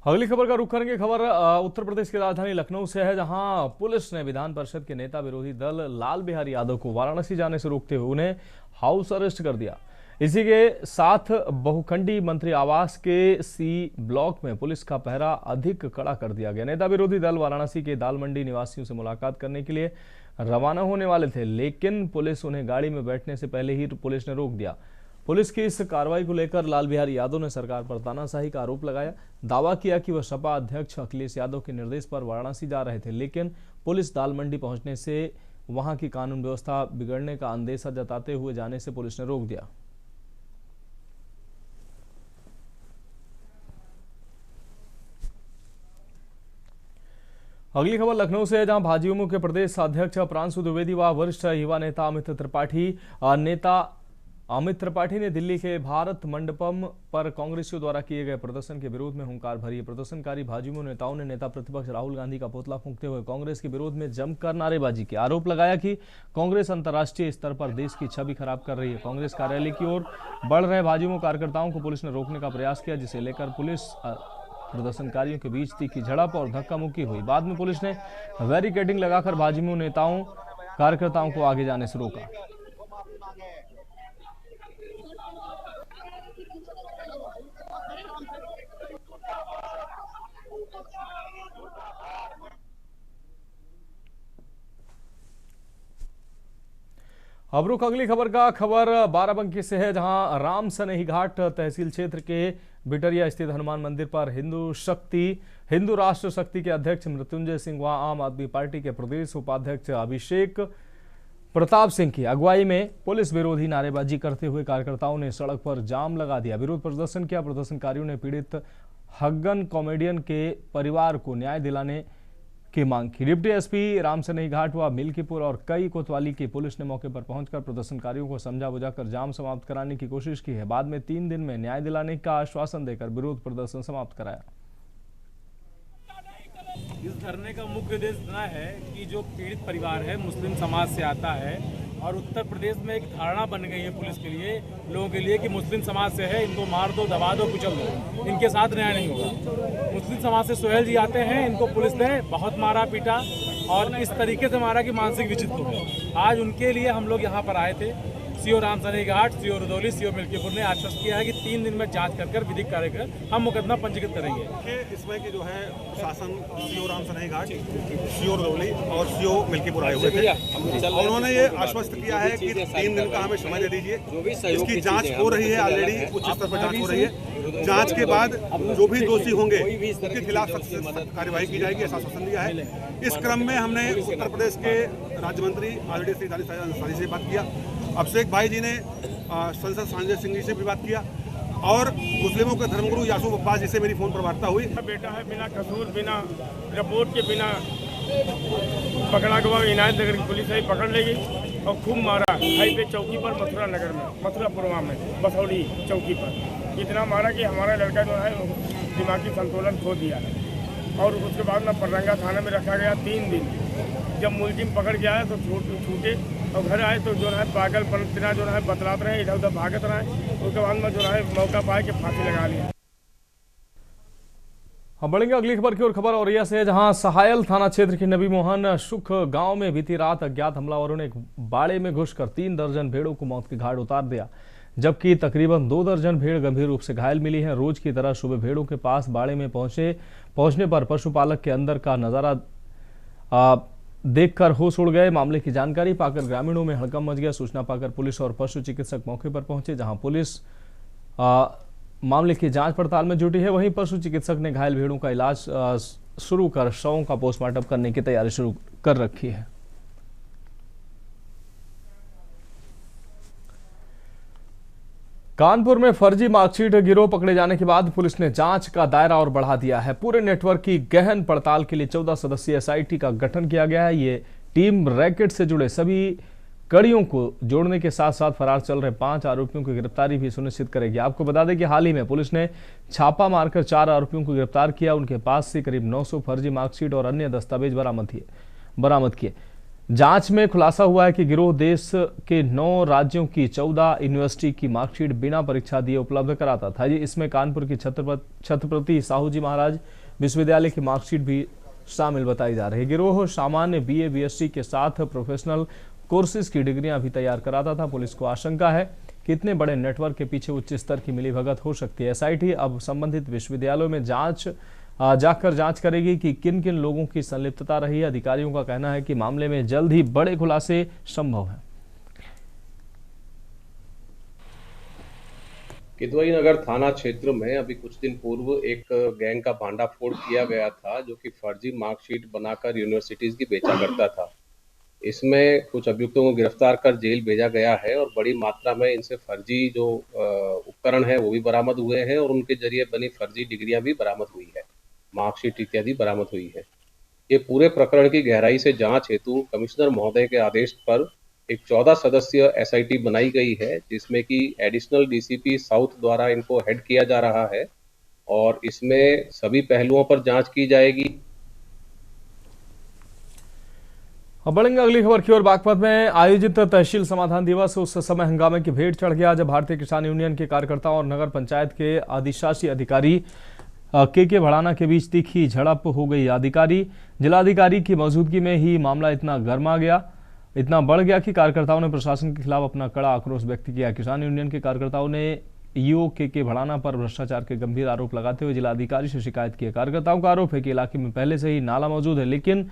अगली खबर का रुख करेंगे। खबर उत्तर प्रदेश की राजधानी लखनऊ से है, जहां पुलिस ने विधान परिषद के नेता विरोधी दल लाल बिहारी यादव को वाराणसी जाने से रोकते हुए उन्हें हाउस अरेस्ट कर दिया। इसी के साथ बहुखंडी मंत्री आवास के सी ब्लॉक में पुलिस का पहरा अधिक कड़ा कर दिया गया। नेता विरोधी दल वाराणसी के दाल मंडी निवासियों से मुलाकात करने के लिए रवाना होने वाले थे, लेकिन पुलिस उन्हें गाड़ी में बैठने से पहले ही पुलिस ने रोक दिया। पुलिस की इस कार्रवाई को लेकर लाल बिहारी यादव ने सरकार पर तानाशाही का आरोप लगाया। दावा किया कि वह सपा अध्यक्ष अखिलेश यादव के निर्देश पर वाराणसी जा रहे थे, लेकिन पुलिस दाल मंडी पहुंचने से वहां की कानून व्यवस्था बिगड़ने का अंदेशा जताते हुए जाने से पुलिस ने रोक दिया। अगली खबर लखनऊ से है, जहां भाजपा के प्रदेश अध्यक्ष प्रांशु द्विवेदी व वरिष्ठ युवा नेता अमित त्रिपाठी ने दिल्ली के भारत मंडपम पर कांग्रेसियों द्वारा किए गए प्रदर्शन के विरोध में हुंकार भरी। प्रदर्शनकारी भाजपा नेताओं ने नेता प्रतिपक्ष राहुल गांधी का पुतला फूंकते हुए कांग्रेस के विरोध में जमकर नारेबाजी की। आरोप लगाया कि कांग्रेस अंतर्राष्ट्रीय स्तर पर देश की छवि खराब कर रही है। कांग्रेस कार्यालय की ओर बढ़ रहे भाजपा कार्यकर्ताओं को पुलिस ने रोकने का प्रयास किया, जिसे लेकर पुलिस प्रदर्शनकारियों के बीच तीखी झड़प और धक्का मुक्की हुई। बाद में पुलिस ने बैरिकेडिंग लगाकर भाजपा नेताओं कार्यकर्ताओं को आगे जाने से रोका। अब रुक अगली खबर का। खबर बाराबंकी से है, जहां राम सनेही घाट तहसील क्षेत्र के बिटरिया स्थित हनुमान मंदिर पर हिंदू राष्ट्र शक्ति के अध्यक्ष मृत्युंजय सिंह व आम आदमी पार्टी के प्रदेश उपाध्यक्ष अभिषेक प्रताप सिंह की अगुवाई में पुलिस विरोधी नारेबाजी करते हुए कार्यकर्ताओं ने सड़क पर जाम लगा दिया, विरोध प्रदर्शन किया। प्रदर्शनकारियों ने पीड़ित हग्गन कॉमेडियन के परिवार को न्याय दिलाने की मांग की। डिप्टी एसपी राम सनेही घाट व मिल्कीपुर और कई कोतवाली की पुलिस ने मौके पर पहुंचकर प्रदर्शनकारियों को समझा बुझाकर जाम समाप्त कराने की कोशिश की है। बाद में 3 दिन में न्याय दिलाने का आश्वासन देकर विरोध प्रदर्शन समाप्त कराया। इस धरने का मुख्य उद्देश्य इतना है कि जो पीड़ित परिवार है मुस्लिम समाज से आता है, और उत्तर प्रदेश में एक धारणा बन गई है पुलिस के लिए, लोगों के लिए, कि मुस्लिम समाज से है, इनको मार दो, दबा दो, कुचल दो, इनके साथ न्याय नहीं होगा। मुस्लिम समाज से सोहेल जी आते हैं, इनको पुलिस ने बहुत मारा पीटा और इस तरीके से मारा कि मानसिक विचित हो गए। आज उनके लिए हम लोग यहाँ पर आए थे। सीओ राम सनेही घाट, सीओ रुदौली, सीओ मिल्कीपुर ने आश्वस्त किया है कि 3 दिन में जांच कर विधिक कार्य कर हम मुकदमा पंजीकृत करेंगे। इसमें कि जो है शासन सीओ राम सनेही घाट, सीओ रुदौली और सीओ मिल्कीपुर आए हुए थे, और उन्होंने ये आश्वस्त किया है कि 3 दिन का हमें समय दे दीजिए। इसकी जांच हो रही है, ऑलरेडी उच्च स्तर पर जांच हो रही है। जांच के बाद जो भी दोषी होंगे उनके खिलाफ सख्त कार्रवाई की जाएगी, ऐसा आश्वासन दिया है। इस क्रम में हमने उत्तर प्रदेश के राज्य मंत्री आरडी श्री अंसारी से बात किया, अभिषेक भाई जी ने संसद संजय सिंह जी से भी बात किया, और मुस्लिमों के धर्मगुरु यासूफ अब्बास जी से मेरी फोन पर वार्ता हुई। बेटा है बिना कसूर, बिना रिपोर्ट के, बिना पकड़ा गया, इनायत नगर की पुलिस है पकड़ लेगी और खूब मारा हाईवे चौकी पर, मथुरा नगर में, मथुरापुरवा में, बसौड़ी चौकी पर इतना मारा कि हमारा लड़का जो है दिमागी संतुलन खो दिया है। और उसके बाद में पररंगा थाने में रखा गया 3 दिन। जब मुलजिम पकड़ के आया तो छूटे और घर आए तो जो है पागलपन जो है बतलाते रहे, इधर उधर भागत रहे। उसके बाद में जो है मौका पाए कि फांसी लगा लिया। अब बढ़ेंगे अगली खबर की ओर। खबर औरैया से, जहां सहायल थाना क्षेत्र के नबी मोहन सुख गांव में बीती रात अज्ञात हमलावरों ने एक बाड़े में घुसकर 3 दर्जन भेड़ों को मौत के घाट उतार दिया, जबकि तकरीबन 2 दर्जन भेड़ गंभीर रूप से घायल मिली हैं। रोज की तरह सुबह भेड़ों के पास बाड़े में पहुंचने पर पशुपालक के अंदर का नजारा देखकर होश उड़ गए। मामले की जानकारी पाकर ग्रामीणों में हड़कंप मच गया। सूचना पाकर पुलिस और पशु चिकित्सक मौके पर पहुंचे, जहां पुलिस मामले की जांच पड़ताल में जुटी है। वहीं पशु चिकित्सक ने घायल भेड़ों का इलाज शुरू कर शवों का पोस्टमार्टम करने की तैयारी शुरू कर रखी है। कानपुर में फर्जी मार्कशीट गिरोह पकड़े जाने के बाद पुलिस ने जांच का दायरा और बढ़ा दिया है। पूरे नेटवर्क की गहन पड़ताल के लिए 14 सदस्यीय SIT का गठन किया गया है। ये टीम रैकेट से जुड़े सभी कड़ियों को जोड़ने के साथ साथ फरार चल रहे 5 आरोपियों की गिरफ्तारी भी सुनिश्चित करेगी। आपको बता दें कि हाल ही में पुलिस ने छापा मारकर 4 आरोपियों को गिरफ्तार किया। उनके पास से करीब 900 फर्जी मार्कशीट और अन्य दस्तावेज बरामद किए। जांच में खुलासा हुआ है कि गिरोह देश के 9 राज्यों की 14 यूनिवर्सिटी की मार्कशीट बिना परीक्षा दिए उपलब्ध कराता था। इसमें कानपुर की छत्रपति साहूजी महाराज विश्वविद्यालय की मार्कशीट भी शामिल बताई जा रही है। गिरोह सामान्य BA BSc के साथ प्रोफेशनल कोर्सेज की डिग्रियां भी तैयार कराता था। पुलिस को आशंका है कि इतने बड़े नेटवर्क के पीछे उच्च स्तर की मिलीभगत हो सकती है। SIT अब संबंधित विश्वविद्यालयों में जाकर जांच करेगी कि किन किन लोगों की संलिप्तता रही है। अधिकारियों का कहना है कि मामले में जल्द ही बड़े खुलासे संभव हैं। किदवई नगर थाना क्षेत्र में अभी कुछ दिन पूर्व एक गैंग का भांडाफोड़ किया गया था, जो कि फर्जी मार्कशीट बनाकर यूनिवर्सिटीज की बेचा करता था। इसमें कुछ अभियुक्तों को गिरफ्तार कर जेल भेजा गया है और बड़ी मात्रा में इनसे फर्जी जो उपकरण है वो भी बरामद हुए हैं और उनके जरिए बनी फर्जी डिग्रियां भी बरामद हुई है, मार्कशीट इत्यादि बरामद हुई है। ये पूरे प्रकरण की गहराई से जांच हेतु कमिश्नर महोदय के आदेश पर एक 14 सदस्यीय SIT बनाई गई है, जिसमें कि एडिशनल DCP साउथ द्वारा इनको हेड किया जा रहा है और इसमें सभी पहलुओं पर जांच की जाएगी। अब बढ़ेंगे अगली खबर की ओर। बागपत में आयोजित तहसील समाधान दिवस उस समय हंगामे की भेंट चढ़ गया जब भारतीय किसान यूनियन के कार्यकर्ताओं और नगर पंचायत के अधिशासी अधिकारी के भड़ाना के बीच तीखी झड़प हो गई। जिलाधिकारी की मौजूदगी में ही मामला इतना बढ़ गया कि कार्यकर्ताओं ने प्रशासन के खिलाफ अपना कड़ा आक्रोश व्यक्त किया। किसान यूनियन के कार्यकर्ताओं ने EO के भड़ाना पर भ्रष्टाचार के गंभीर आरोप लगाते हुए जिलाधिकारी से शिकायत की। कार्यकर्ताओं का आरोप है कि इलाके में पहले से ही नाला मौजूद है, लेकिन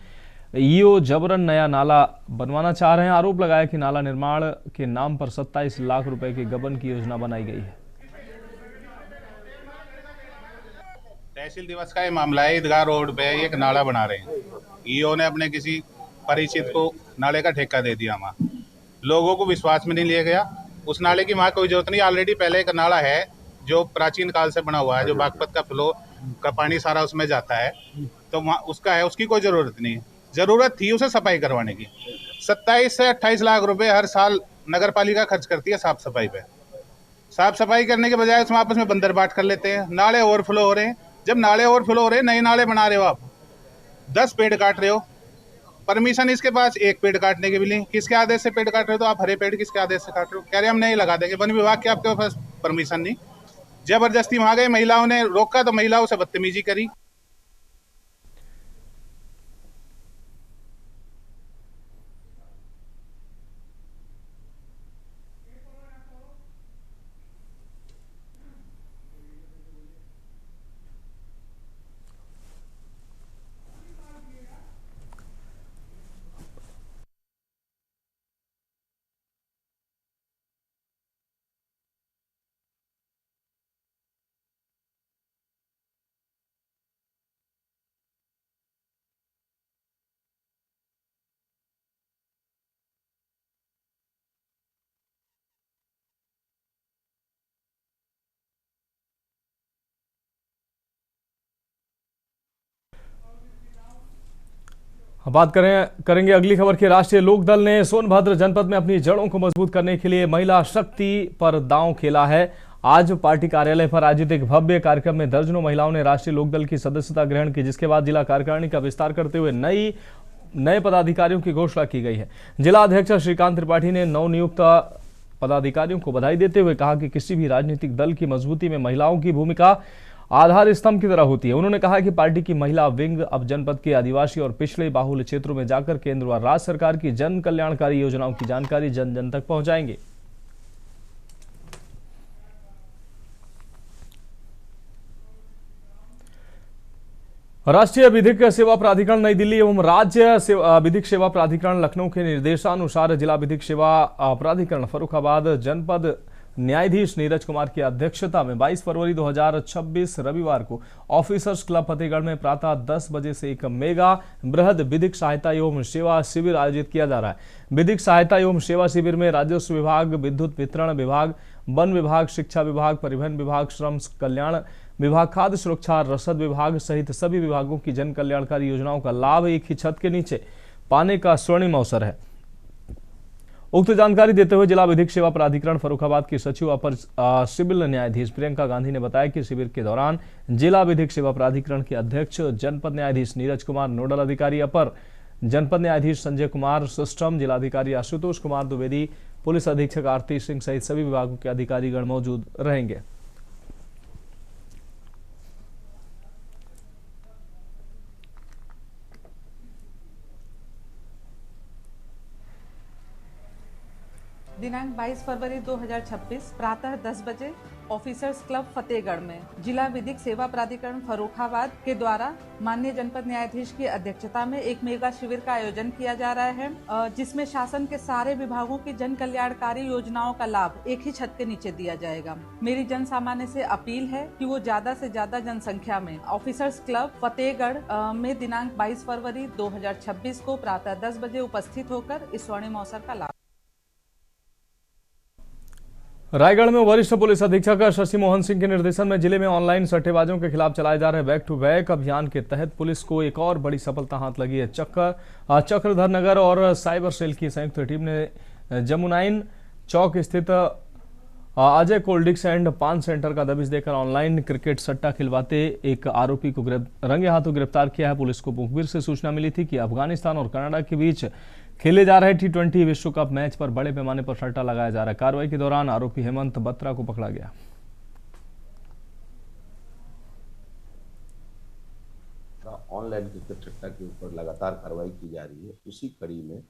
EO जबरन नया नाला बनवाना चाह रहे हैं। आरोप लगाया कि नाला निर्माण के नाम पर 27 लाख रुपए की गबन की योजना बनाई गई है। तहसील दिवस का ये मामला है। ईदगाह रोड पे एक नाला बना रहे हैं। EO ने अपने किसी परिचित को नाले का ठेका दे दिया। वहाँ लोगों को विश्वास में नहीं लिया गया। उस नाले की वहाँ कोई जरूरत नहीं। ऑलरेडी पहले एक नाला है जो प्राचीन काल से बना हुआ है, जो बागपत का फ्लो का पानी सारा उसमें जाता है, तो वहाँ उसका है, उसकी कोई ज़रूरत नहीं। ज़रूरत थी उसे सफाई करवाने की। 27 से 28 लाख रुपए हर साल नगर पालिका खर्च करती है साफ सफाई पे। साफ सफाई करने के बजाय उसमें आपस में बंदर बाट कर लेते हैं। नाले ओवरफ्लो हो रहे हैं। जब नाले ओवरफ्लो हो रहे हैं, नए नाले बना रहे हो, आप 10 पेड़ काट रहे हो, परमिशन इसके पास 1 पेड़ काटने के भी नहीं। किसके आदेश से पेड़ काट रहे हो? तो आप हरे पेड़ किसके आदेश से काट रहे हो? कह रहे हम नहीं लगा देंगे। वन विभाग के आपके पास परमिशन नहीं। जबरदस्ती वहां गए, महिलाओं ने रोका तो महिलाओं से बदतमीजी करी। बात करेंगे अगली खबर की। राष्ट्रीय लोकदल ने सोनभद्र जनपद में अपनी जड़ों को मजबूत करने के लिए महिला शक्ति पर दांव खेला है। आज पार्टी कार्यालय पर आयोजित एक भव्य कार्यक्रम में दर्जनों महिलाओं ने राष्ट्रीय लोकदल की सदस्यता ग्रहण की, जिसके बाद जिला कार्यकारिणी का विस्तार करते हुए नए पदाधिकारियों की घोषणा की गई है। जिला अध्यक्ष श्रीकांत त्रिपाठी ने नवनियुक्त पदाधिकारियों को बधाई देते हुए कहा कि किसी भी राजनीतिक दल की मजबूती में महिलाओं की भूमिका आधार स्तंभ की तरह होती है। उन्होंने कहा कि पार्टी की महिला विंग अब जनपद के आदिवासी और पिछड़े बाहुल्य क्षेत्रों में जाकर केंद्र व राज्य सरकार की जन कल्याणकारी योजनाओं की जानकारी जन जन तक पहुंचाएंगे। राष्ट्रीय विधिक सेवा प्राधिकरण नई दिल्ली एवं राज्य विधिक सेवा प्राधिकरण लखनऊ के निर्देशानुसार जिला विधिक सेवा प्राधिकरण फर्रुखाबाद जनपद न्यायाधीश नीरज कुमार की अध्यक्षता में 22 फरवरी 2026 रविवार को ऑफिसर्स क्लब फतेहगढ़ में प्रातः 10 बजे से एक मेगा बृहद विधिक सहायता एवं सेवा शिविर आयोजित किया जा रहा है। विधिक सहायता एवं सेवा शिविर में राजस्व विभाग, विद्युत वितरण विभाग, वन विभाग, शिक्षा विभाग, परिवहन विभाग, श्रम कल्याण विभाग, खाद्य सुरक्षा, रसद विभाग सहित सभी विभागों की जन कल्याणकारी योजनाओं का लाभ एक ही छत के नीचे पाने का स्वर्णिम अवसर है। उक्त जानकारी देते हुए जिला विधिक सेवा प्राधिकरण फर्रुखाबाद की सचिव अपर सिविल न्यायाधीश प्रियंका गांधी ने बताया कि शिविर के दौरान जिला विधिक सेवा प्राधिकरण के अध्यक्ष जनपद न्यायाधीश नीरज कुमार, नोडल अधिकारी अपर जनपद न्यायाधीश संजय कुमार, सिस्टम जिलाधिकारी आशुतोष कुमार द्विवेदी, पुलिस अधीक्षक आरती सिंह सहित सभी विभागों के अधिकारीगण मौजूद रहेंगे। दिनांक 22 फरवरी 2026 प्रातः 10 बजे ऑफिसर्स क्लब फतेहगढ़ में जिला विधिक सेवा प्राधिकरण फर्रुखाबाद के द्वारा माननीय जनपद न्यायाधीश की अध्यक्षता में एक मेगा शिविर का आयोजन किया जा रहा है, जिसमें शासन के सारे विभागों की जन कल्याणकारी योजनाओं का लाभ एक ही छत के नीचे दिया जाएगा। मेरी जन सामान्य से अपील है कि वो ज्यादा से ज्यादा जनसंख्या में ऑफिसर्स क्लब फतेहगढ़ में दिनांक 22 फरवरी 2026 को प्रातः 10 बजे उपस्थित होकर इस स्वर्णिम अवसर का लाभ। रायगढ़ में वरिष्ठ पुलिस अधीक्षक शशि मोहन सिंह के निर्देशन में जिले में ऑनलाइन सट्टेबाजों के खिलाफ चलाए जा रहे बैक टू बैक अभियान के तहत पुलिस को एक और बड़ी सफलता हाथ लगी है। चक्रधर नगर और साइबर सेल की संयुक्त टीम ने जमुनाइन चौक स्थित अजय कोल्डिक्स एंड पान सेंटर का दबिश देकर ऑनलाइन क्रिकेट सट्टा खिलवाते एक आरोपी को रंगे हाथों गिरफ्तार किया है। पुलिस को मुखबिर से सूचना मिली थी कि अफगानिस्तान और कनाडा के बीच खेले जा रहे T20 विश्व कप मैच पर बड़े पैमाने पर सट्टा लगाया जा रहा है। कार्रवाई के दौरान आरोपी हेमंत बत्रा को पकड़ा गया। ऑनलाइन क्रिकेट सट्टा के ऊपर लगातार कार्रवाई की जा रही है। उसी कड़ी में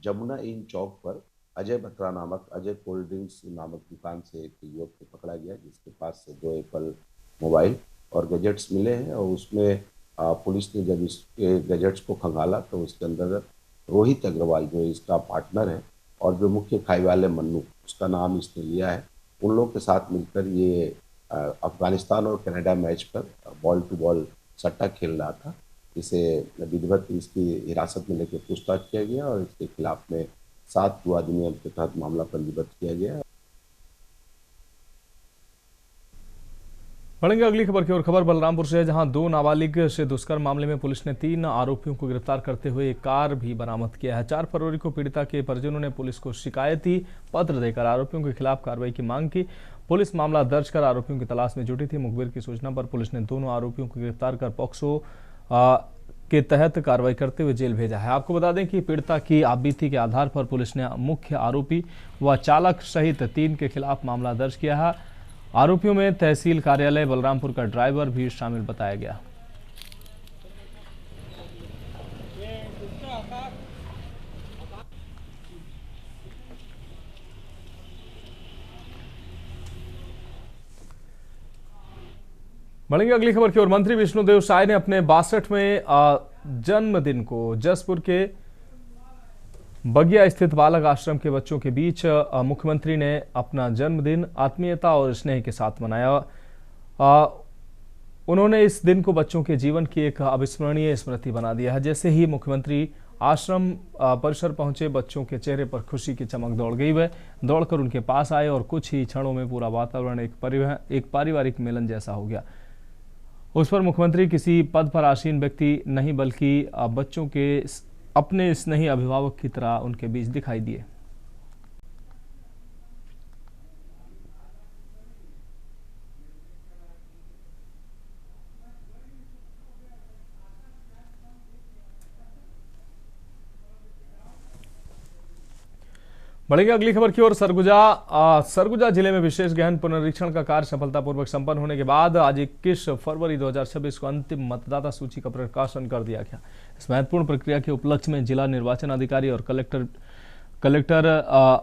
जमुना इन चौक पर अजय बत्रा नामक अजय कोल्ड ड्रिंक्स नामक दुकान से एक युवक को पकड़ा गया, जिसके पास से 2 एप्पल मोबाइल और गैजेट्स मिले हैं। और उसमें पुलिस ने जब इसके गैजेट्स को खंगाला तो उसके अंदर रोहित अग्रवाल जो इसका पार्टनर है और जो मुख्य खाई वाले मन्नू उसका नाम इसने लिया है, उन लोगों के साथ मिलकर ये अफगानिस्तान और कनाडा मैच पर बॉल टू बॉल सट्टा खेल रहा था। इसे विधिवत इसकी हिरासत में लेकर पूछताछ किया गया और इसके खिलाफ में 7 जुआ अधिनियम के तहत मामला पंजीबद्ध किया गया। बढ़ेंगे अगली खबर की ओर। खबर बलरामपुर से है, जहां 2 नाबालिग से दुष्कर्म मामले में पुलिस ने 3 आरोपियों को गिरफ्तार करते हुए एक कार भी बरामद किया है। 4 फरवरी को पीड़िता के परिजनों ने पुलिस को शिकायती पत्र देकर आरोपियों के खिलाफ कार्रवाई की मांग की। पुलिस मामला दर्ज कर आरोपियों की तलाश में जुटी थी। मुखबिर की सूचना पर पुलिस ने दोनों आरोपियों को गिरफ्तार कर पॉक्सो के तहत कार्रवाई करते हुए जेल भेजा है। आपको बता दें कि पीड़िता की आपबीती के आधार पर पुलिस ने मुख्य आरोपी व चालक सहित 3 के खिलाफ मामला दर्ज किया है। आरोपियों में तहसील कार्यालय बलरामपुर का ड्राइवर भी शामिल बताया गया। बढ़ेंगे अगली खबर की ओर। मंत्री विष्णुदेव साय ने अपने 62वें जन्मदिन को जसपुर के बगिया स्थित बालक आश्रम के बच्चों के बीच मुख्यमंत्री ने अपना जन्मदिन आत्मीयता और स्नेह के साथ मनाया। उन्होंने इस दिन को बच्चों के जीवन की एक अविस्मरणीय स्मृति बना दिया है। जैसे ही मुख्यमंत्री आश्रम परिसर पहुंचे, बच्चों के चेहरे पर खुशी की चमक दौड़ गई। वे दौड़कर उनके पास आए और कुछ ही क्षणों में पूरा वातावरण एक पारिवारिक मिलन जैसा हो गया। उस पर मुख्यमंत्री किसी पद पर आसीन व्यक्ति नहीं बल्कि बच्चों के अपने स्नेही अभिभावक की तरह उनके बीच दिखाई दिए। बढ़ेंगे अगली खबर की ओर। सरगुजा जिले में विशेष गहन पुनरीक्षण का कार्य सफलतापूर्वक संपन्न होने के बाद आज 21 फरवरी 2026 को अंतिम मतदाता सूची का प्रकाशन कर दिया गया। इस महत्वपूर्ण प्रक्रिया के उपलक्ष्य में जिला निर्वाचन अधिकारी और कलेक्टर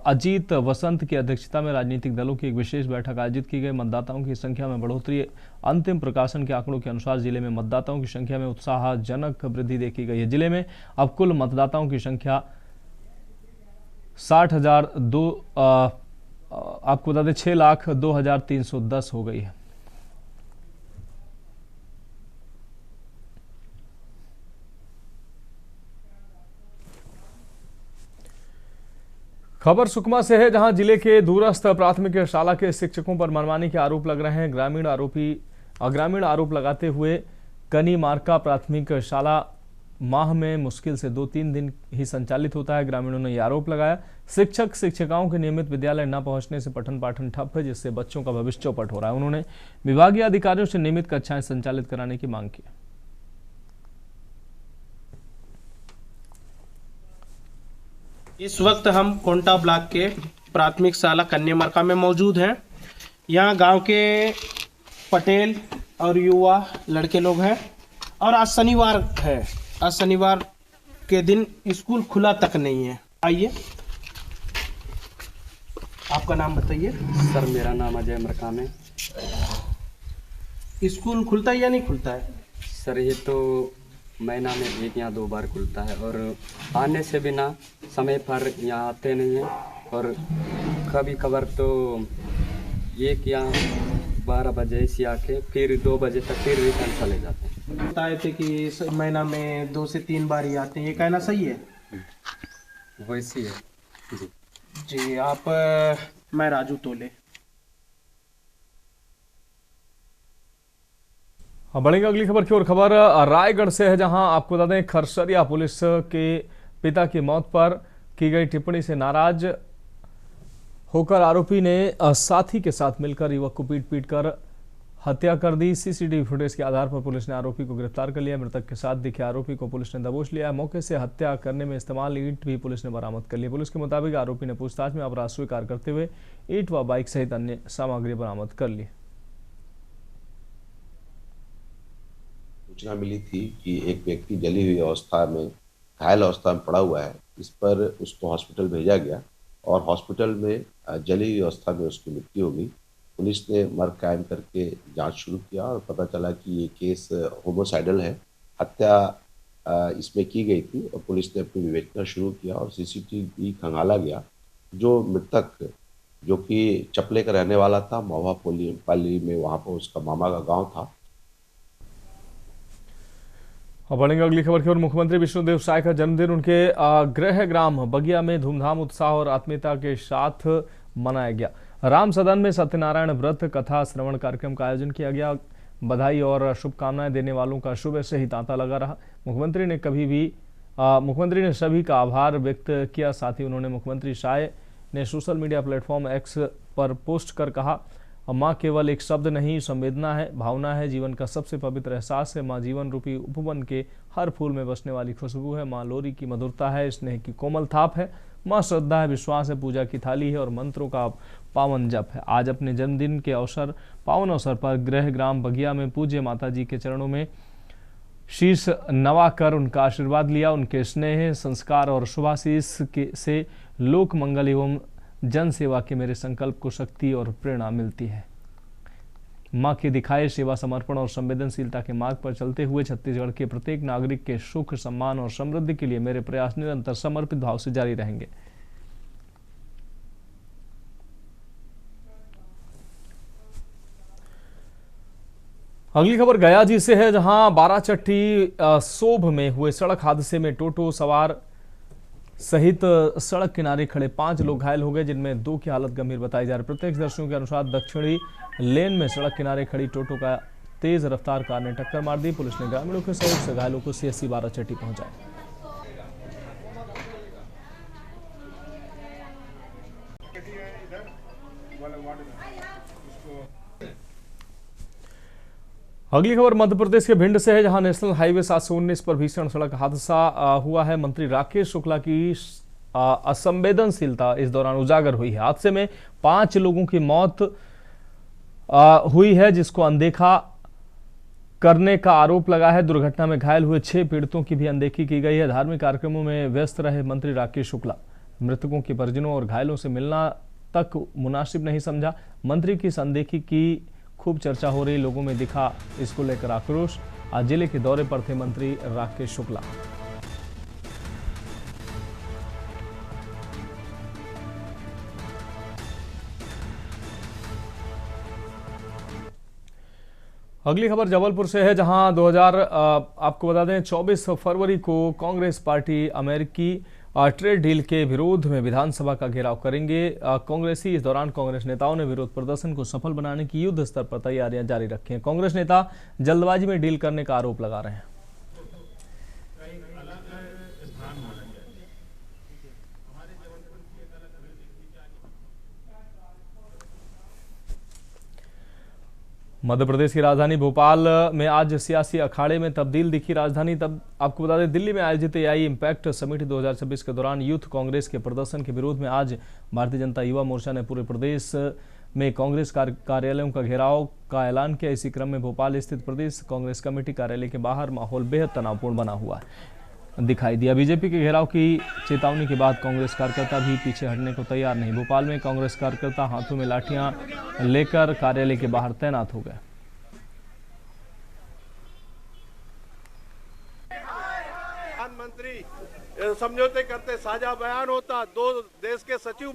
अजीत वसंत की अध्यक्षता में राजनीतिक दलों की एक विशेष बैठक आयोजित की गई। मतदाताओं की संख्या में बढ़ोतरी। अंतिम प्रकाशन के आंकड़ों के अनुसार जिले में मतदाताओं की संख्या में उत्साहजनक वृद्धि देखी गई है। जिले में अब कुल मतदाताओं की संख्या 60,002 आपको बता दें 6,02,310 हो गई है। खबर सुकमा से है, जहां जिले के दूरस्थ प्राथमिक शाला के शिक्षकों पर मनमानी के आरोप लग रहे हैं। ग्रामीण आरोप लगाते हुए कनी मार्का प्राथमिक शाला माह में मुश्किल से 2-3 दिन ही संचालित होता है। ग्रामीणों ने यह आरोप लगाया। शिक्षक शिक्षिकाओं के नियमित विद्यालय न पहुंचने से पठन पाठन ठप है, जिससे बच्चों का भविष्य चौपट हो रहा है। उन्होंने विभागीय अधिकारियों से नियमित कक्षाएं संचालित कराने की मांग की। इस वक्त हम कोंटा ब्लॉक के प्राथमिक शाला कन्या मार्का में मौजूद हैं। यहाँ गांव के पटेल और युवा लड़के लोग हैं और आज शनिवार है। आज शनिवार के दिन स्कूल खुला तक नहीं है। आइए, आपका नाम बताइए। सर मेरा नाम अजय मरकाम है। स्कूल खुलता है या नहीं खुलता है? सर ये तो महीना में 1 या 2 बार खुलता है और आने से बिना समय पर यहाँ आते नहीं हैं और कभी कभार तो 1 या 12 बजे से आके फिर 2 बजे तक फिर रिटर्न चले जाते हैं। बताए थे कि इस महीना में 2 से 3 बार ही आते हैं, ये कहना सही है? वैसी है जी। जी आप मैं राजू तोले। बढ़ेंगे अगली खबर की ओर। खबर रायगढ़ से है, जहां आपको बता दें खरसरिया पुलिस के पिता की मौत पर की गई टिप्पणी से नाराज होकर आरोपी ने साथी के साथ मिलकर युवक को पीट कर हत्या कर दी। सीसीटीवी फुटेज के आधार पर पुलिस ने आरोपी को गिरफ्तार कर लिया। मृतक के साथ दिखे आरोपी को पुलिस ने दबोच लिया। मौके से हत्या करने में इस्तेमाल ईंट भी पुलिस ने बरामद कर ली। पुलिस के मुताबिक आरोपी ने पूछताछ में अपराध स्वीकार करते हुए ईंट व बाइक सहित अन्य सामग्री बरामद कर ली। सूचना मिली थी कि एक व्यक्ति जली हुई अवस्था में, घायल अवस्था में पड़ा हुआ है। इस पर उसको हॉस्पिटल भेजा गया और हॉस्पिटल में जली हुई अवस्था में उसकी मृत्यु हो गई। पुलिस ने मर्ग कायम करके जांच शुरू किया और पता चला कि ये केस होमोसाइडल है, हत्या इसमें की गई थी और पुलिस ने अपनी विवेचना शुरू किया और सीसीटीवी खंगाला गया। जो मृतक जो कि चपले का रहने वाला था, महुआ पाली में, वहाँ पर उसका मामा का गाँव था। अब बढ़ेंगे अगली खबर की ओर। मुख्यमंत्री विष्णुदेव साय का जन्मदिन उनके गृह ग्राम बगिया में धूमधाम उत्साह और आत्मीयता के साथ मनाया गया। राम सदन में सत्यनारायण व्रत कथा श्रवण कार्यक्रम का आयोजन किया गया। बधाई और शुभकामनाएं देने वालों का सुबह से ही तांता लगा रहा। मुख्यमंत्री ने सभी का आभार व्यक्त किया। साथ ही उन्होंने मुख्यमंत्री साय ने सोशल मीडिया प्लेटफॉर्म एक्स पर पोस्ट कर कहा, माँ केवल एक शब्द नहीं, संवेदना है, भावना है, जीवन का सबसे पवित्र एहसास है। माँ जीवन रूपी उपवन के हर फूल में बसने वाली खुशबू है। माँ लोरी की मधुरता है, स्नेह की कोमल थाप है। माँ श्रद्धा है, विश्वास है, पूजा की थाली है और मंत्रों का पावन जप है। आज अपने जन्मदिन के पावन अवसर पर गृह ग्राम बगिया में पूज्य माता जी के चरणों में शीश नवाकर उनका आशीर्वाद लिया। उनके स्नेह, संस्कार और शुभाशीष से लोक मंगल एवं जन सेवा के मेरे संकल्प को शक्ति और प्रेरणा मिलती है। मां के दिखाए सेवा, समर्पण और संवेदनशीलता के मार्ग पर चलते हुए छत्तीसगढ़ के प्रत्येक नागरिक के सुख, सम्मान और समृद्धि के लिए मेरे प्रयास निरंतर समर्पित भाव से जारी रहेंगे। अगली खबर गया जी से है, जहां बाराचट्टी सोभ में हुए सड़क हादसे में टोटो सवार सहित सड़क किनारे खड़े 5 लोग घायल हो गए, जिनमें 2 की हालत गंभीर बताई जा रही है। प्रत्यक्षदर्शियों के अनुसार दक्षिणी लेन में सड़क किनारे खड़ी टोटो का तेज रफ्तार कार ने टक्कर मार दी। पुलिस ने ग्रामीणों के सहयोग से घायलों को सीएससी बाराचट्टी पहुंचाया। अगली खबर मध्य प्रदेश के भिंड से है, जहां नेशनल हाईवे 719 पर भीषण सड़क हादसा हुआ है। मंत्री राकेश शुक्ला की असंवेदनशीलता इस दौरान उजागर हुई है। हादसे में 5 लोगों की मौत हुई है, जिसको अनदेखा करने का आरोप लगा है। दुर्घटना में घायल हुए 6 पीड़ितों की भी अनदेखी की गई है। धार्मिक कार्यक्रमों में व्यस्त रहे मंत्री राकेश शुक्ला मृतकों के परिजनों और घायलों से मिलना तक मुनासिब नहीं समझा। मंत्री की इस अनदेखी की खूब चर्चा हो रही, लोगों में दिखा इसको लेकर आक्रोश। आज जिले के दौरे पर थे मंत्री राकेश शुक्ला। अगली खबर जबलपुर से है, जहां 2000 आपको बता दें 24 फरवरी को कांग्रेस पार्टी अमेरिकी ट्रेड डील के विरोध में विधानसभा का घेराव करेंगे। कांग्रेसी इस दौरान कांग्रेस नेताओं ने विरोध प्रदर्शन को सफल बनाने की युद्ध स्तर पर तैयारियां जारी रखी हैं। कांग्रेस नेता जल्दबाजी में डील करने का आरोप लगा रहे हैं। मध्य प्रदेश की राजधानी भोपाल में आज सियासी अखाड़े में तब्दील दिखी। राजधानी तब आपको बता दें दिल्ली में आयोजित एआई इम्पैक्ट समिट 2026 के दौरान यूथ कांग्रेस के प्रदर्शन के विरोध में आज भारतीय जनता युवा मोर्चा ने पूरे प्रदेश में कांग्रेस कार्यालयों का घेराव का ऐलान किया। इसी क्रम में भोपाल स्थित प्रदेश कांग्रेस कमेटी कार्यालय के बाहर माहौल बेहद तनावपूर्ण बना हुआ दिखाई दिया। बीजेपी के घेराव की चेतावनी के बाद कांग्रेस कार्यकर्ता भी पीछे हटने को तैयार नहीं। भोपाल में कांग्रेस कार्यकर्ता हाथों में लाठियां लेकर कार्यालय के बाहर तैनात हो गए। प्रधानमंत्री समझौते करते, साझा बयान होता, 2 देश के सचिव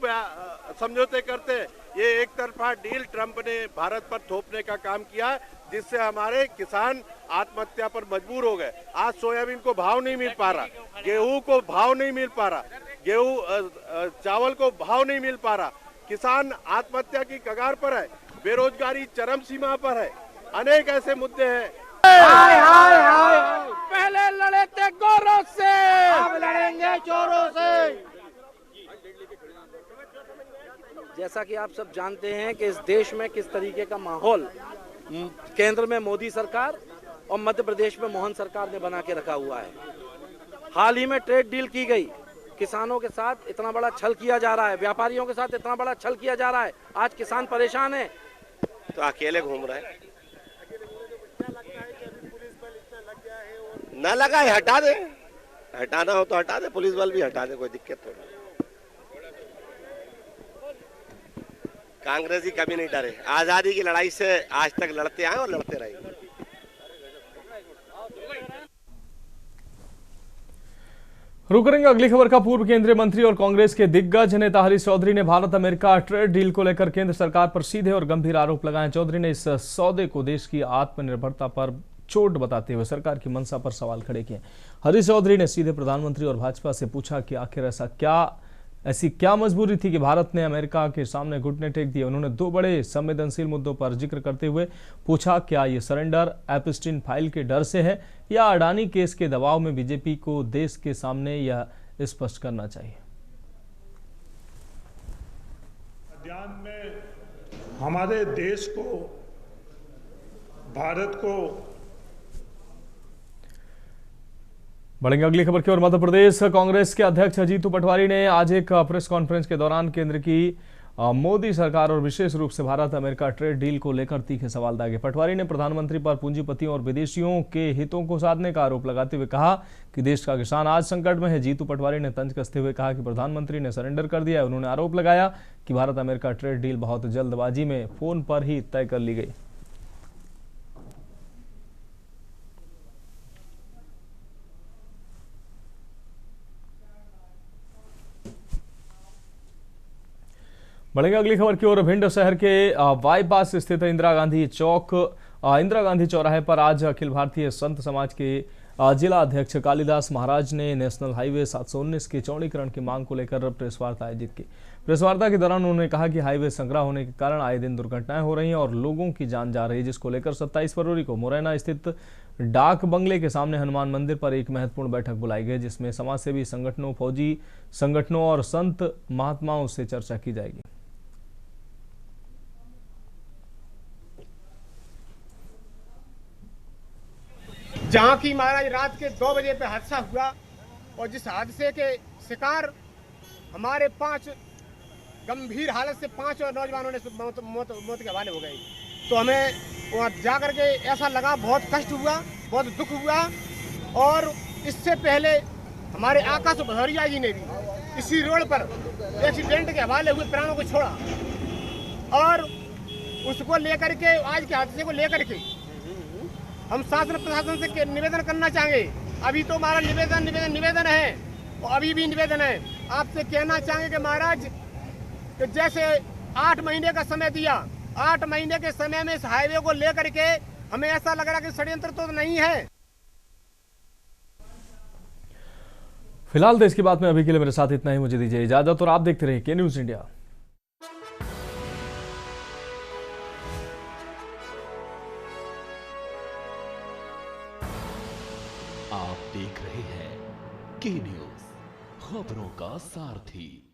समझौते करते, ये एक तरफा डील ट्रंप ने भारत पर थोपने का काम किया, जिससे हमारे किसान आत्महत्या पर मजबूर हो गए। आज सोयाबीन को भाव नहीं मिल पा रहा, गेहूं को भाव नहीं मिल पा रहा, चावल को भाव नहीं मिल पा रहा, किसान आत्महत्या की कगार पर है, बेरोजगारी चरम सीमा पर है, अनेक ऐसे मुद्दे हैं। हाय हाय हाय, पहले लड़े थे गोरों से, अब लड़ेंगे चोरों से। जैसा कि आप सब जानते हैं कि इस देश में किस तरीके का माहौल केंद्र में मोदी सरकार और मध्य प्रदेश में मोहन सरकार ने बना के रखा हुआ है। हाल ही में ट्रेड डील की गई, किसानों के साथ इतना बड़ा छल किया जा रहा है, व्यापारियों के साथ इतना बड़ा छल किया जा रहा है, आज किसान परेशान है। तो अकेले घूम रहा है, ना लगा है हटा दे, हटाना हो तो हटा दे, पुलिस बल भी हटा दे, कोई दिक्कत थोड़ी। कांग्रेसी कभी नहीं डरे, आजादी की लड़ाई से आज तक लड़ते आए और लड़ते रहेंगे। रुक करेंगे अगली खबर का। पूर्व केंद्रीय मंत्री और कांग्रेस के दिग्गज नेता हरीश चौधरी ने भारत अमेरिका ट्रेड डील को लेकर केंद्र सरकार पर सीधे और गंभीर आरोप लगाए। चौधरी ने इस सौदे को देश की आत्मनिर्भरता पर चोट बताते हुए सरकार की मंशा पर सवाल खड़े किए। हरीश चौधरी ने सीधे प्रधानमंत्री और भाजपा से पूछा कि आखिर ऐसी क्या मजबूरी थी कि भारत ने अमेरिका के सामने घुटने टेक दिए। उन्होंने 2 बड़े संवेदनशील मुद्दों पर जिक्र करते हुए पूछा, क्या ये सरेंडर एप्स्टीन फाइल के डर से है या अडानी केस के दबाव में? बीजेपी को देश के सामने यह स्पष्ट करना चाहिए। ध्यान में हमारे देश को, भारत को। बढ़ेंगे अगली खबर की ओर। मध्य प्रदेश कांग्रेस के अध्यक्ष जीतू पटवारी ने आज एक प्रेस कॉन्फ्रेंस के दौरान केंद्र की मोदी सरकार और विशेष रूप से भारत अमेरिका ट्रेड डील को लेकर तीखे सवाल दागे। पटवारी ने प्रधानमंत्री पर पूंजीपतियों और विदेशियों के हितों को साधने का आरोप लगाते हुए कहा कि देश का किसान आज संकट में है। जीतू पटवारी ने तंज कसते हुए कहा कि प्रधानमंत्री ने सरेंडर कर दिया है। उन्होंने आरोप लगाया कि भारत अमेरिका ट्रेड डील बहुत जल्दबाजी में फोन पर ही तय कर ली गई। बढ़ेंगे अगली खबर की ओर। भिंड शहर के बाईपास स्थित इंदिरा गांधी चौराहे पर आज अखिल भारतीय संत समाज के जिला अध्यक्ष कालिदास महाराज ने नेशनल हाईवे 719 के चौड़ीकरण की मांग को लेकर प्रेस वार्ता आयोजित की। प्रेस वार्ता के दौरान उन्होंने कहा कि हाईवे संकरा होने के कारण आए दिन दुर्घटनाएं हो रही हैं और लोगों की जान जा रही है, जिसको लेकर 27 फरवरी को मुरैना स्थित डाक बंगले के सामने हनुमान मंदिर पर एक महत्वपूर्ण बैठक बुलाई गई, जिसमें समाजसेवी संगठनों, फौजी संगठनों और संत महात्माओं से चर्चा की जाएगी। जहाँ की महाराज रात के 2 बजे पे हादसा हुआ और जिस हादसे के शिकार हमारे 5 गंभीर हालत से 5 नौजवानों ने मौत के हवाले हो गए। तो हमें वहाँ जा कर के ऐसा लगा, बहुत कष्ट हुआ, बहुत दुख हुआ। और इससे पहले हमारे आकाश भदौरिया जी ने भी इसी रोड पर एक्सीडेंट के हवाले हुए प्राणों को छोड़ा। और उसको लेकर के, आज के हादसे को लेकर के हम शासन प्रशासन से निवेदन करना चाहेंगे। अभी तो हमारा निवेदन है और अभी भी निवेदन है। आपसे कहना चाहेंगे कि महाराज, कि जैसे 8 महीने का समय दिया, 8 महीने के समय में इस हाईवे को लेकर के हमें ऐसा लग रहा कि षड्यंत्र तो नहीं है। फिलहाल देश की बात में अभी के लिए मेरे साथ इतना ही। मुझे दीजिए इजाजत और आप देखते रहिए के न्यूज इंडिया। आप देख रहे हैं के न्यूज, खबरों का सारथी।